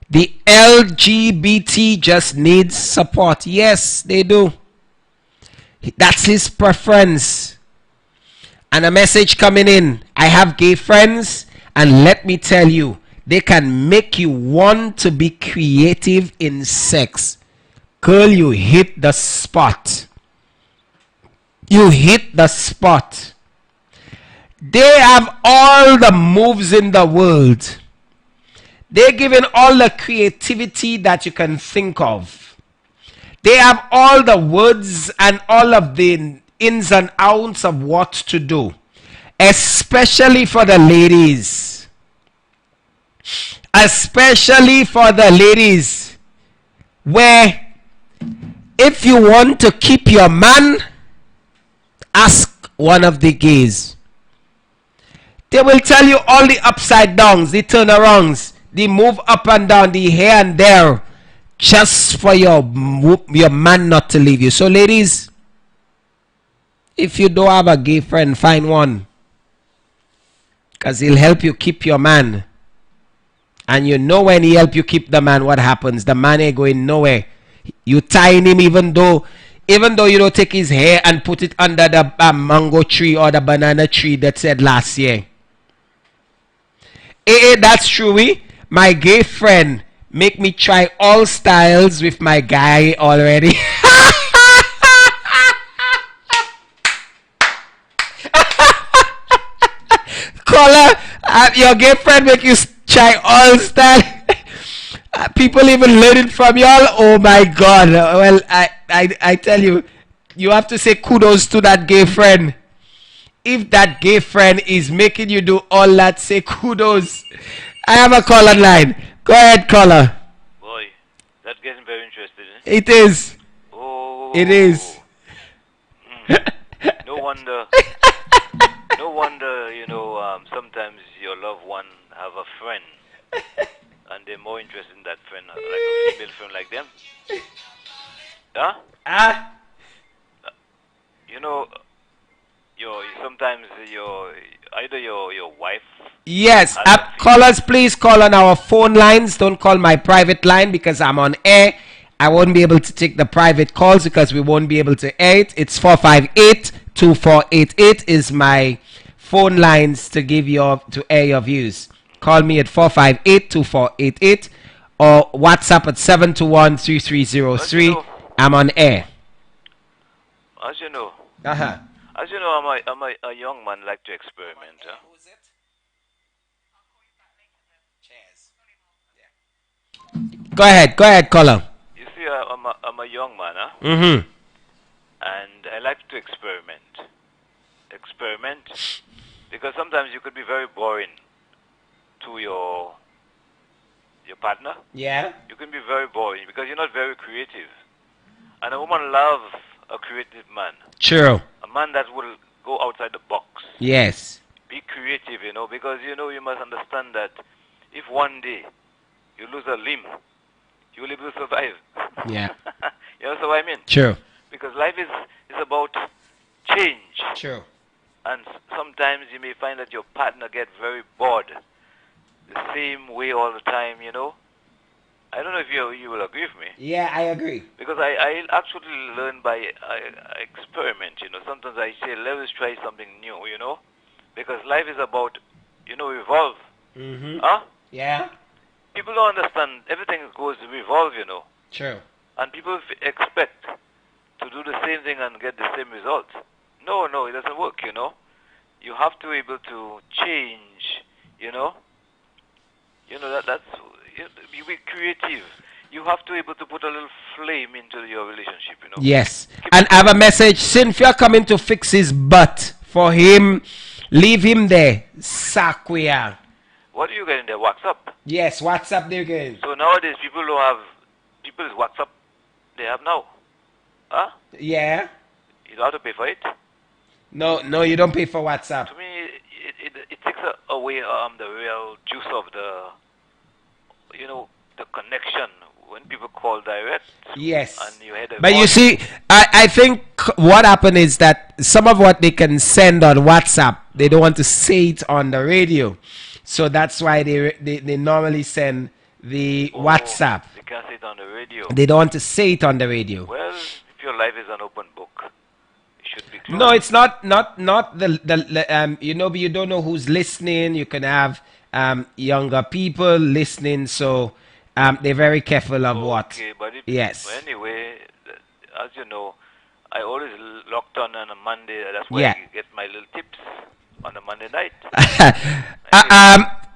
The LGBT just needs support. Yes, they do. That's his preference. And a message coming in. I have gay friends, and let me tell you, they can make you want to be creative in sex. Girl, you hit the spot. You hit the spot. They have all the moves in the world. They're given all the creativity that you can think of. They have all the words and all of the ins and outs of what to do. Especially for the ladies. Especially for the ladies. Where if you want to keep your man, ask one of the gays. They will tell you all the upside downs, the turnarounds, the move up and down, the here and there, just for your man not to leave you. So ladies, if you don't have a gay friend, find one. Because he'll help you keep your man. And you know when he help you keep the man, what happens? The man ain't going nowhere. You tie him even though you don't take his hair and put it under the mango tree or the banana tree that said last year. That's true. My gay friend make me try all styles with my guy already. Caller, your gay friend make you try all styles. People even learn it from y'all. Oh my God. Well, I tell you, you have to say kudos to that gay friend. If that gay friend is making you do all that, say kudos. I have a call online. Go ahead, caller. Boy, that's getting very interesting. It is. Oh. It is. No wonder. No wonder, sometimes your loved one have a friend. And they're more interested in that friend, like a female friend like them. Huh? Sometimes either your wife. Yes. Callers, please call on our phone lines. Don't call my private line because I'm on air. I won't be able to take the private calls because we won't be able to air it. It's 458-2488 is my phone lines to air your views. Call me at 458-2488 or WhatsApp at 721-3303. I'm on air. As you know. Uh-huh. As you know, I'm a young man like to experiment. Huh? Go ahead, caller. You see, I'm a young man, huh? Mm-hmm. And I like to experiment. Because sometimes you could be very boring to your partner. Yeah. You can be very boring because you're not very creative. And a woman loves a creative man. True. A man that will go outside the box. Yes. Be creative, because you must understand that if one day you lose a limb, you will be able to survive. Yeah. You know what I mean? True. Because life is about change. True. And sometimes you may find that your partner gets very bored the same way all the time, I don't know if you will agree with me. Yeah, I agree. Because I actually learn by experiment, Sometimes I say, let's try something new, Because life is about, evolve. Mm-hmm. Huh? Yeah. People don't understand. Everything goes to evolve, True. And people expect to do the same thing and get the same results. No, it doesn't work, You have to be able to change, that's you be creative. You have to be able to put a little flame into your relationship, Yes. And I have a message. Cynthia coming to fix his butt for him. Leave him there. Sakuya. What do you get in there? WhatsApp? Yes, WhatsApp they're getting. So nowadays people's WhatsApp they have now. Huh? Yeah. You don't have to pay for it. No, you don't pay for WhatsApp. To me, it takes away the real juice of the connection when people call direct. Yes. And you had but you see, I think what happened is that some of what they can send on WhatsApp, they don't want to say it on the radio. So that's why they normally send the WhatsApp. They can't say it on the radio. They don't want to say it on the radio. Well, if your life is an open book, it should be closed. No, it's not the you don't know who's listening. You can have younger people listening, so they're very careful of what. Okay, but yes. Anyway, as you know, I always locked on a Monday. That's where I get my little tips on a Monday night.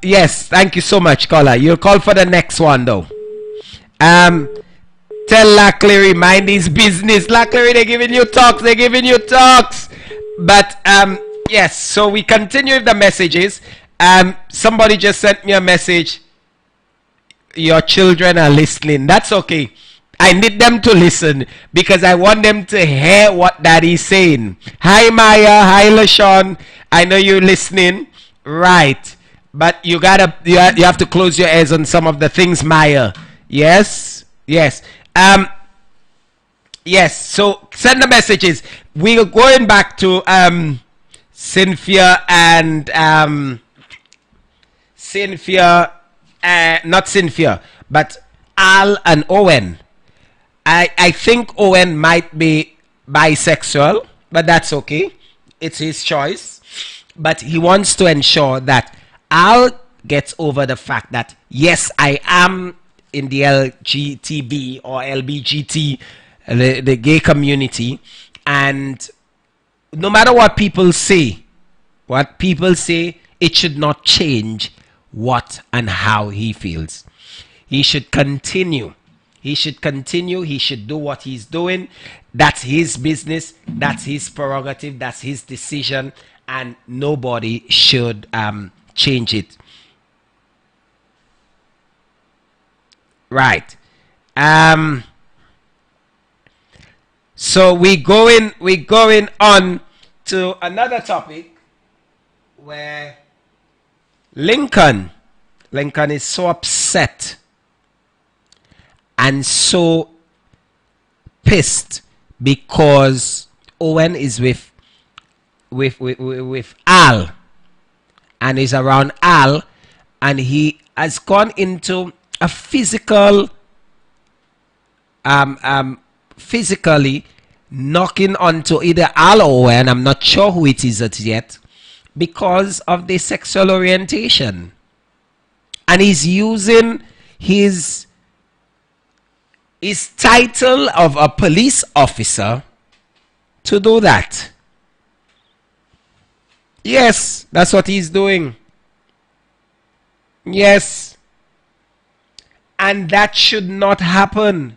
Yes, thank you so much, caller. You'll call for the next one, though. Tell Laclery, mind his business. Laclery, they're giving you talks. But, yes, so we continue with the messages. Somebody just sent me a message. Your children are listening. That's okay. I need them to listen because I want them to hear what daddy's saying. Hi, Maya. Hi, LaShawn. I know you're listening. Right. But you have to close your ears on some of the things, Maya. Yes? Yes. Yes. So send the messages. We are going back to Cynthia and not Cynthia, but Al and Owen. I think Owen might be bisexual, but that's okay. It's his choice. But he wants to ensure that Al gets over the fact that, yes, I am in the LGTB or LBGT, the gay community. And no matter what people say, it should not change what and how he feels. He should continue. He should do what he's doing. That's his business. That's his prerogative. That's his decision. And nobody should change it. Right. So we going on to another topic where Lincoln is so upset and so pissed because Owen is with Al and is around Al, and he has gone into a physically knocking onto either Al or Owen. I'm not sure who it is yet, because of their sexual orientation, and he's using his title of a police officer to do that. Yes, that's what he's doing. Yes. And that should not happen.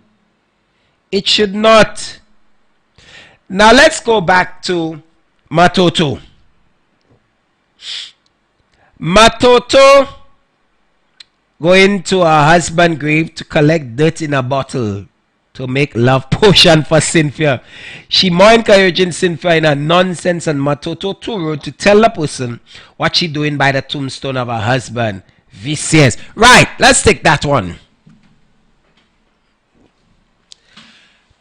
It should not. Now let's go back to Matoto. Matoto going to her husband's grave to collect dirt in a bottle to make love potion for Cynthia. She more encouraging Cynthia in a nonsense, and Matoto too rude to tell the person what she doing by the tombstone of her husband. Vicious. Right, let's take that one.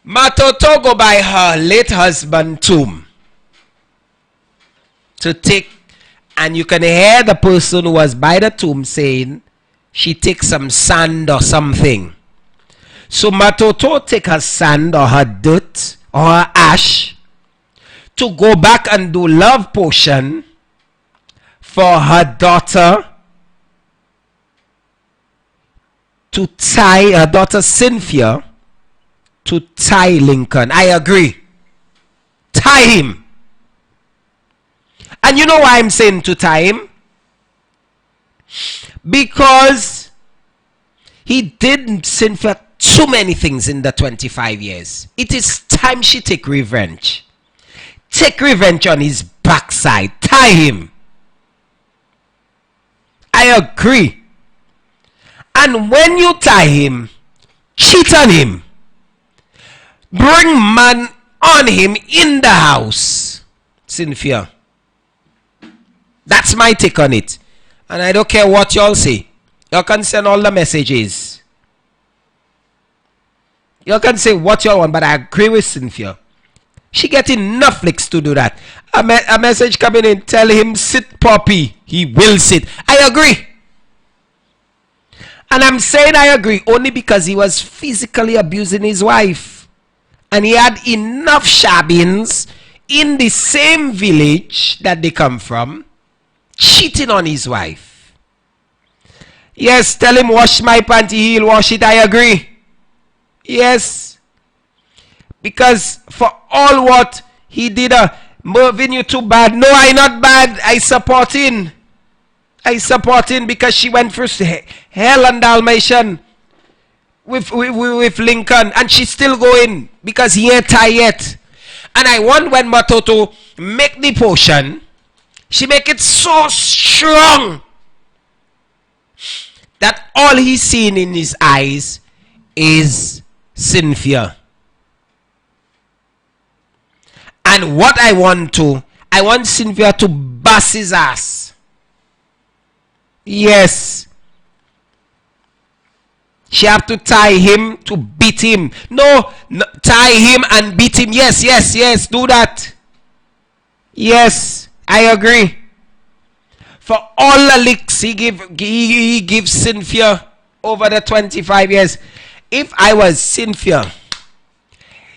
Matoto go by her late husband tomb to take, and you can hear the person who was by the tomb saying she takes some sand or something. So Matoto take her sand or her dirt or her ash to go back and do love potion for her daughter, to tie her daughter Cynthia, to tie Lincoln. I agree. Tie him. And you know why I'm saying to tie him? Because he did Cynthia too many things in the 25 years. It is time she take revenge. Take revenge on his backside. Tie him. I agree. And when you tie him, cheat on him. Bring man on him in the house. Cynthia. That's my take on it. And I don't care what y'all say. Y'all can send all the messages. Y'all can say what y'all want, but I agree with Cynthia. She get enough licks to do that. A message coming in, tell him sit, puppy. He will sit. I agree. And I'm saying I agree only because he was physically abusing his wife. And he had enough shabins in the same village that they come from, cheating on his wife. Yes, tell him wash my panty, he'll wash it. I agree. Yes. Because for all what he did, Mervyn, you too bad. No, I not bad. I support him. Because she went through hell and Dalmatian with Lincoln, and she's still going because he ain't tired yet. And I want when Matoto make the potion, she make it so strong that all he's seen in his eyes is Cynthia. And what I want Cynthia to bust his ass. Yes. She have to tie him to beat him. No, tie him and beat him. Yes, do that. Yes, I agree. For all the licks he gives Cynthia over the 25 years. If I was Cynthia,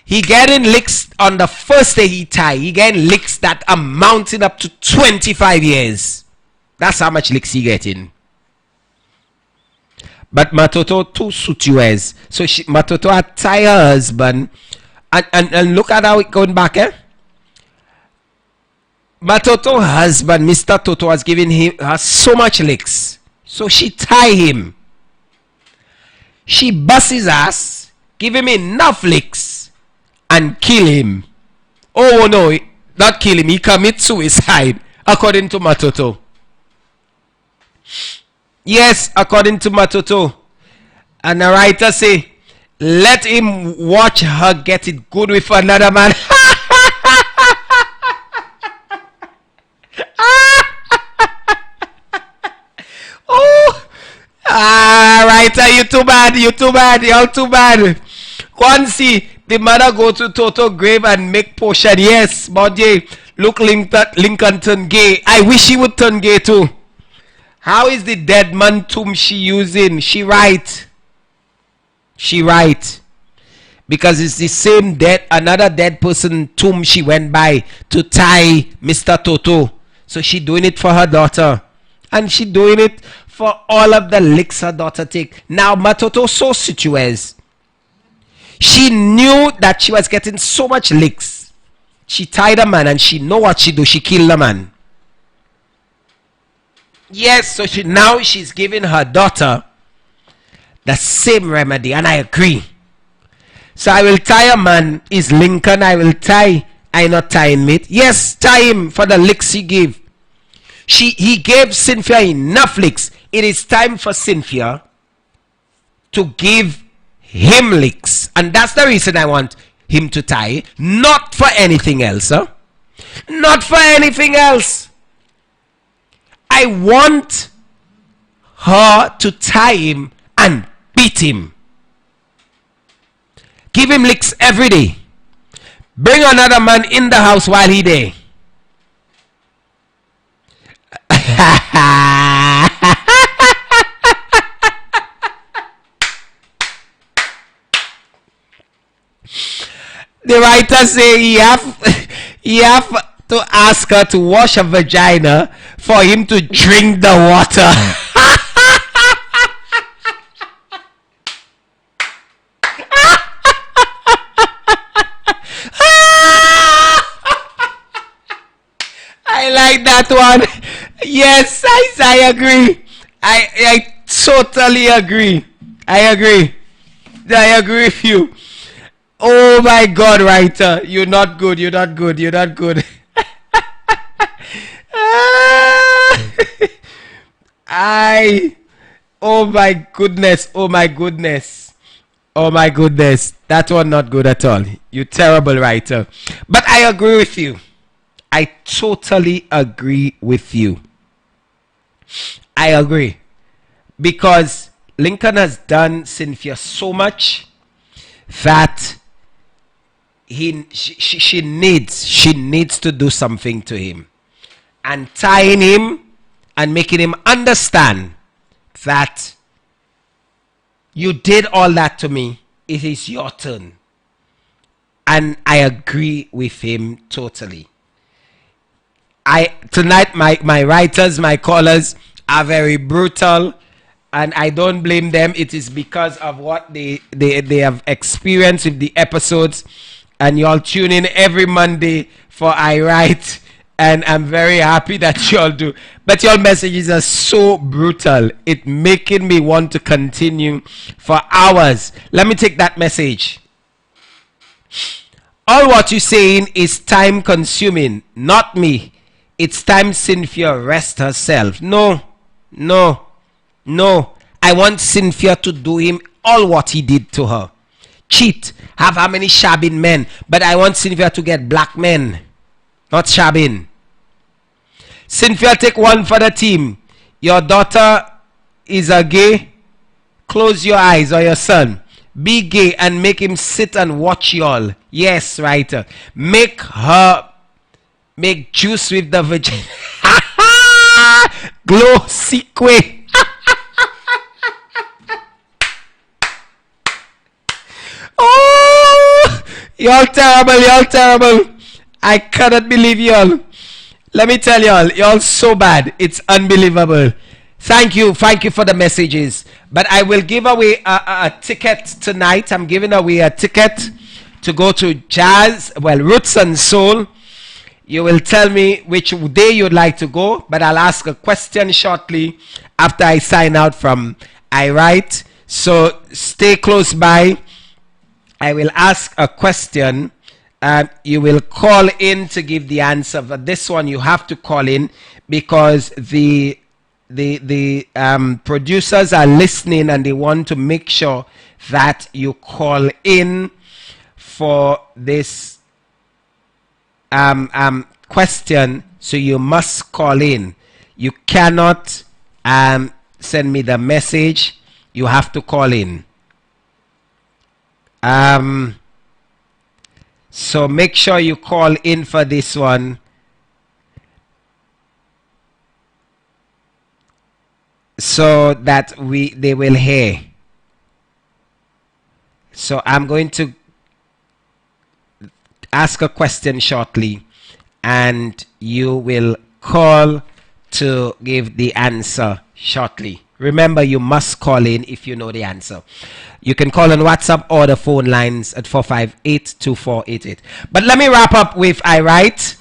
he getting licks on the first day he tie. He getting licks that are mounting up to 25 years. That's how much licks he getting. But Matoto too suit you as. So Matoto had tie her husband. And look at how it going back, eh? Matoto husband, Mr. Toto, has given her so much licks. So she tie him. She busts his ass, give him enough licks, and kill him. Oh no, not kill him. He commit suicide, according to Matoto. Yes, according to Matoto. And the writer say, let him watch her get it good with another man. Oh, writer, you too bad, y'all too bad. Once the mother go to Toto grave and make potion. Yes, but look, Lincoln turn gay. I wish he would turn gay too. How is the dead man tomb she using? She right. Because it's the same another dead person tomb she went by to tie Mr. Toto. So she doing it for her daughter. And she doing it for all of the licks her daughter take. Now Matoto so situated. She knew that she was getting so much licks. She tied a man and she know what she do. She killed the man. Yes, so now she's giving her daughter the same remedy, and I agree. So I will tie a man, is Lincoln, I not tying it. Yes, tie him for the licks he gave. He gave Cynthia enough licks. It is time for Cynthia to give him licks. And that's the reason I want him to tie. Not for anything else, huh? Not for anything else. I want her to tie him and beat him. Give him licks every day. Bring another man in the house while he there. The writer say he have to ask her to wash her vagina for him to drink the water. I like that one. Yes, I agree. I totally agree. I agree with you. Oh my God, writer, you're not good. Oh my goodness. That one not good at all. You terrible writer. But I agree with you. I totally agree with you. I agree. Because Lincoln has done Cynthia so much that she needs to do something to him. And tying him and making him understand that you did all that to me. It is your turn. And I agree with him totally. Tonight my writers, my callers are very brutal, and I don't blame them. It is because of what they have experienced with the episodes, and y'all tune in every Monday for I Write, and I'm very happy that y'all do. But your messages are so brutal, it making me want to continue for hours. Let me take that message. All what you're saying is time consuming, not me. It's time Cynthia rest herself. No. I want Cynthia to do him all what he did to her. Cheat, have how many shabbing men, but I want Cynthia to get black men, not shabbing. Cynthia, take one for the team. Your daughter is a gay. Close your eyes, or your son. Be gay and make him sit and watch y'all. Yes, writer. Make juice with the vagina. Glow sequin. Oh, y'all terrible. I cannot believe y'all. Let me tell y'all so bad. It's unbelievable. Thank you for the messages. But I will give away a ticket tonight. I'm giving away a ticket to go to Roots and Soul. You will tell me which day you'd like to go, but I'll ask a question shortly after I sign out from I Write. So stay close by. I will ask a question. You will call in to give the answer. But this one you have to call in because the producers are listening and they want to make sure that you call in for this question. So you must call in. You cannot send me the message. You have to call in. So make sure you call in for this one. So that they will hear. So I'm going to ask a question shortly and you will call to give the answer shortly. Remember, you must call in if you know the answer. You can call on WhatsApp or the phone lines at 458-2488. But let me wrap up with I Write.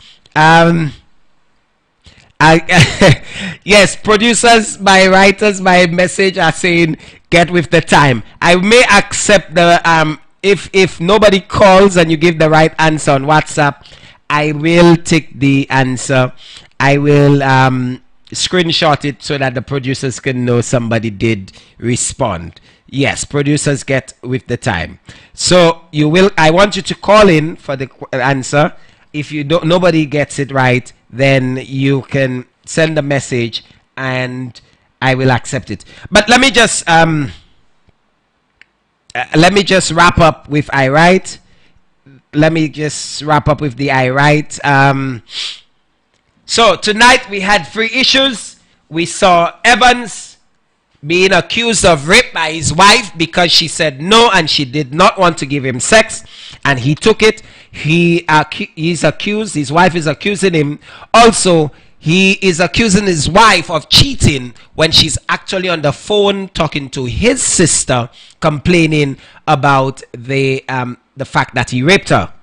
Yes, producers, my writers, my message are saying get with the time. I may accept the if nobody calls and you give the right answer on WhatsApp, I will take the answer. I will screenshot it so that the producers can know somebody did respond. Yes, producers get with the time. So I want you to call in for the answer. If nobody gets it right, then you can send a message and I will accept it. But let me just wrap up with I Write. Let me just wrap up with the I Write. So tonight we had 3 issues. We saw Evans being accused of rape by his wife because she said no and she did not want to give him sex, and he took it. He's accused. His wife is accusing him. Also, he is accusing his wife of cheating when she's actually on the phone talking to his sister, complaining about the fact that he raped her.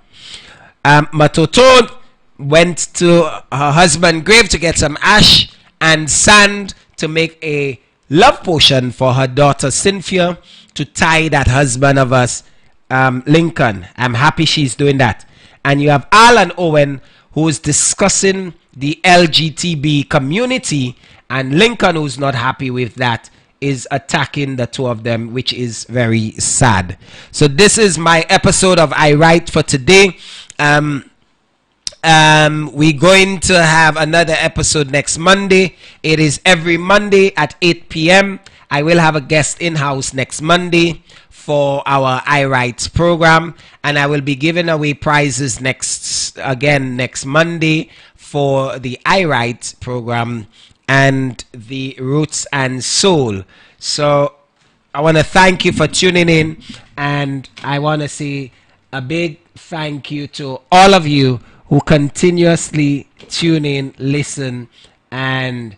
Matoto went to her husband's grave to get some ash and sand to make a love potion for her daughter Cynthia to tie that husband of us, Lincoln. I'm happy she's doing that. And you have Al and Owen, who is discussing the LGTB community, and Lincoln, who's not happy with that, is attacking the two of them, which is very sad. So this is my episode of I Write for today. We're going to have another episode next Monday. It is every Monday at 8 p.m. I will have a guest in-house next Monday for our I Write program, and I will be giving away prizes next Monday for the I Write program and the Roots and Soul. So I want to thank you for tuning in, and I want to say a big thank you to all of you who continuously tune in, listen, and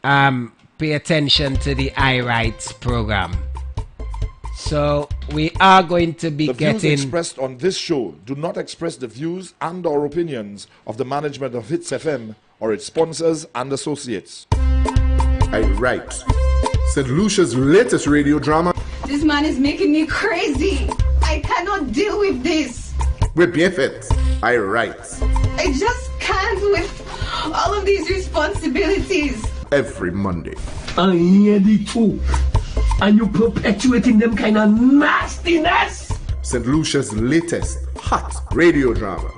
pay attention to the I Write program. So we are going to be The views getting. expressed on this show do not express the views and or opinions of the management of Hits FM or its sponsors and associates. I write. St. Lucia's latest radio drama. This man is making me crazy. I cannot deal with this. With bien fait. I write. I just can't with all of these responsibilities. Every Monday. I hear the two. And you perpetuating them kind of nastiness. St. Lucia's latest hot radio drama.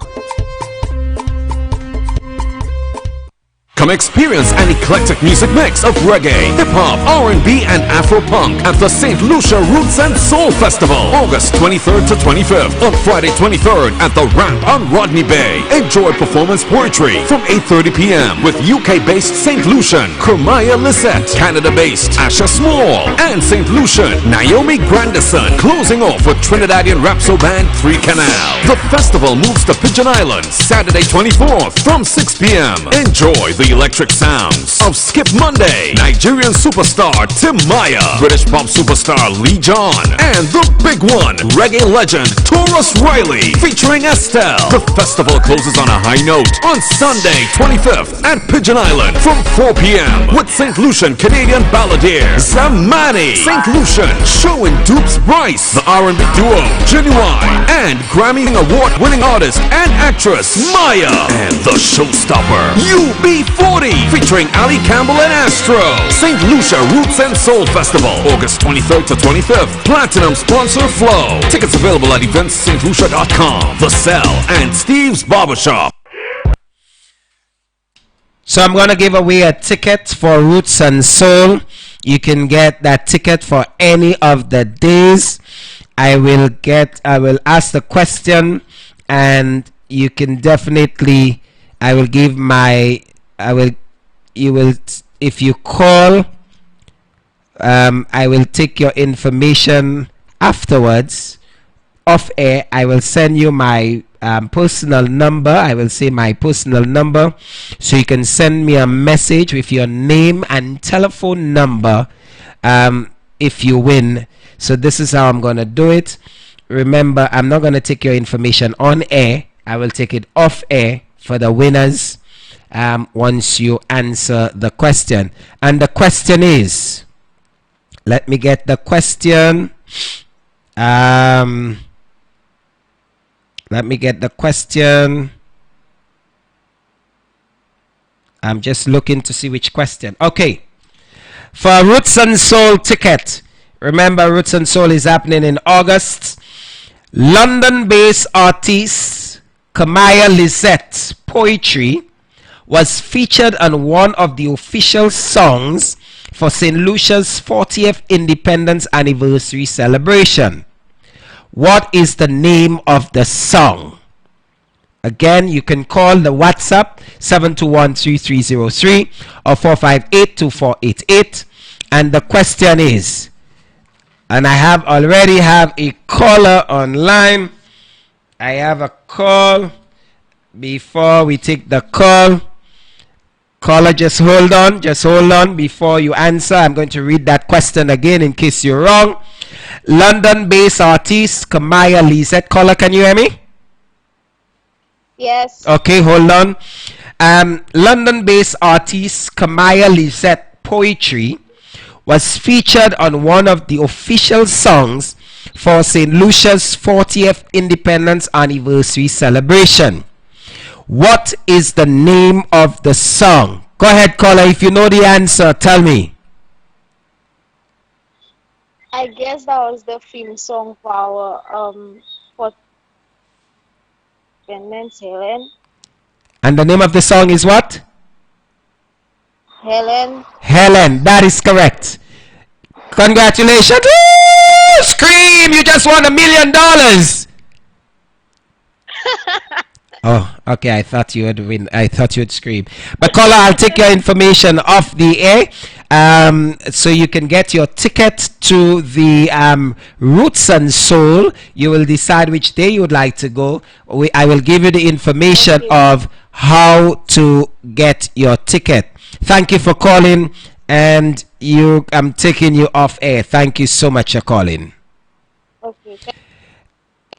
Come experience an eclectic music mix of reggae, hip-hop, R&B, and Afro-punk at the St. Lucia Roots and Soul Festival, August 23rd to 25th. On Friday 23rd at the Ramp on Rodney Bay. Enjoy performance poetry from 8:30 p.m. with UK-based St. Lucian Kermaya Lisette, Canada-based Asha Small, and St. Lucian Naomi Grandison. Closing off with Trinidadian Rapso band 3 Canal. The festival moves to Pigeon Island Saturday 24th from 6 p.m. Enjoy the electric sounds of Skip Monday, Nigerian superstar Tim Maya, British pop superstar Lee John, and the big one, reggae legend Taurus Riley, featuring Estelle. The festival closes on a high note on Sunday 25th at Pigeon Island from 4 p.m. with St. Lucian Canadian balladeer Zamani, St. Lucian showing Dupes Bryce, the R&B duo Genuine, and Grammy Award-winning artist and actress Maya, and the showstopper UB40 featuring Ali Campbell and Astro. St. Lucia Roots and Soul Festival, August 23rd to 25th. Platinum sponsor Flow. Tickets available at eventsstlucia.com, The Cell, and Steve's Barbershop. So I'm going to give away a ticket for Roots and Soul. You can get that ticket for any of the days. I will ask the question, and you can definitely, if you call, I will take your information afterwards off air. I will send you my personal number. I will say my personal number, so you can send me a message with your name and telephone number if you win. So this is how I'm going to do it. Remember, I'm not going to take your information on air. I will take it off air for the winners once you answer the question. And the question is, let me get the question. Let me get the question. I'm just looking to see which question. Okay. For Roots and Soul ticket, remember Roots and Soul is happening in August. London-based artist Kermaya Lisette Poetry was featured on one of the official songs for St. Lucia's 40th Independence Anniversary celebration. What is the name of the song? Again, you can call the WhatsApp 721-3303 or 458-2488. And the question is, and I already have a caller online. I have a call. Before we take the call, caller, just hold on before you answer. I'm going to read that question again in case you're wrong. London-based artist Kermaya Lisette. Caller, can you hear me? Yes. Okay, hold on. London-based artist Kermaya Lisette Poetry was featured on one of the official songs for St. Lucia's 40th Independence Anniversary celebration. What is the name of the song? Go ahead, caller. If you know the answer, tell me. I guess that was the theme song for our for Independence, Helen. And the name of the song is what? Helen. Helen, that is correct. Congratulations. Woo! Scream, you just won $1 million. Oh, okay. I thought you would win. I thought you would scream. But caller, I'll take your information off the air, so you can get your ticket to the Roots and Soul. You will decide which day you would like to go. I will give you the information of how to get your ticket. Thank you for calling, and I'm taking you off air. Thank you so much for calling. Okay.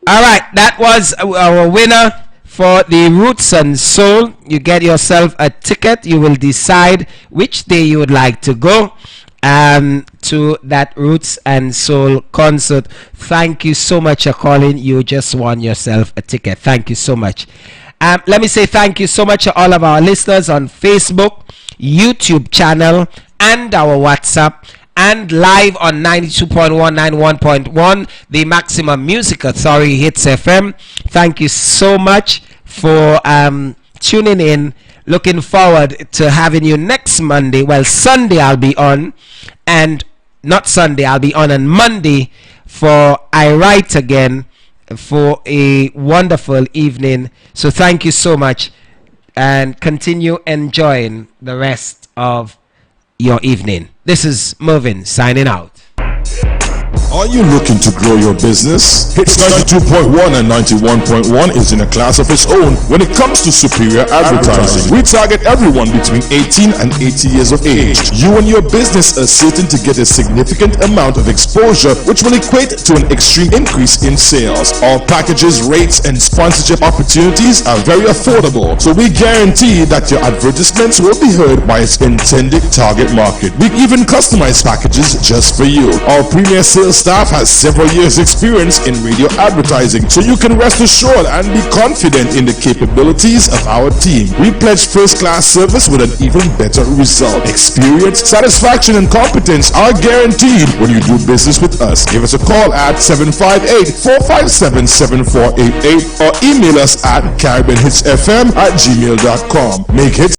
All right, that was our winner for the Roots and Soul. You get yourself a ticket. You will decide which day you would like to go to that Roots and Soul concert. Thank you so much for calling. You just won yourself a ticket. Thank you so much. Let me say thank you so much to all of our listeners on Facebook, YouTube channel, and our WhatsApp, and live on 92.1, 91.1, the Maximum Music Authority Hits FM. Thank you so much for tuning in. Looking forward to having you next Monday. Well, Sunday I'll be on, and not Sunday, I'll be on Monday for I Write Again for a wonderful evening. So thank you so much, and continue enjoying the rest of your evening. This is Mervin signing out. Are you looking to grow your business? Hits 92.1 and 91.1 is in a class of its own when it comes to superior advertising. We target everyone between 18 and 80 years of age. You and your business are certain to get a significant amount of exposure, which will equate to an extreme increase in sales. All packages, rates, and sponsorship opportunities are very affordable, so we guarantee that your advertisements will be heard by its intended target market. We even customize packages just for you. Our premier sales staff has several years experience in radio advertising, so you can rest assured and be confident in the capabilities of our team. We pledge first-class service with an even better result. Experience, satisfaction, and competence are guaranteed when you do business with us. Give us a call at 758-457-7488 or email us at caribbeanhitsfm@gmail.com. Make hits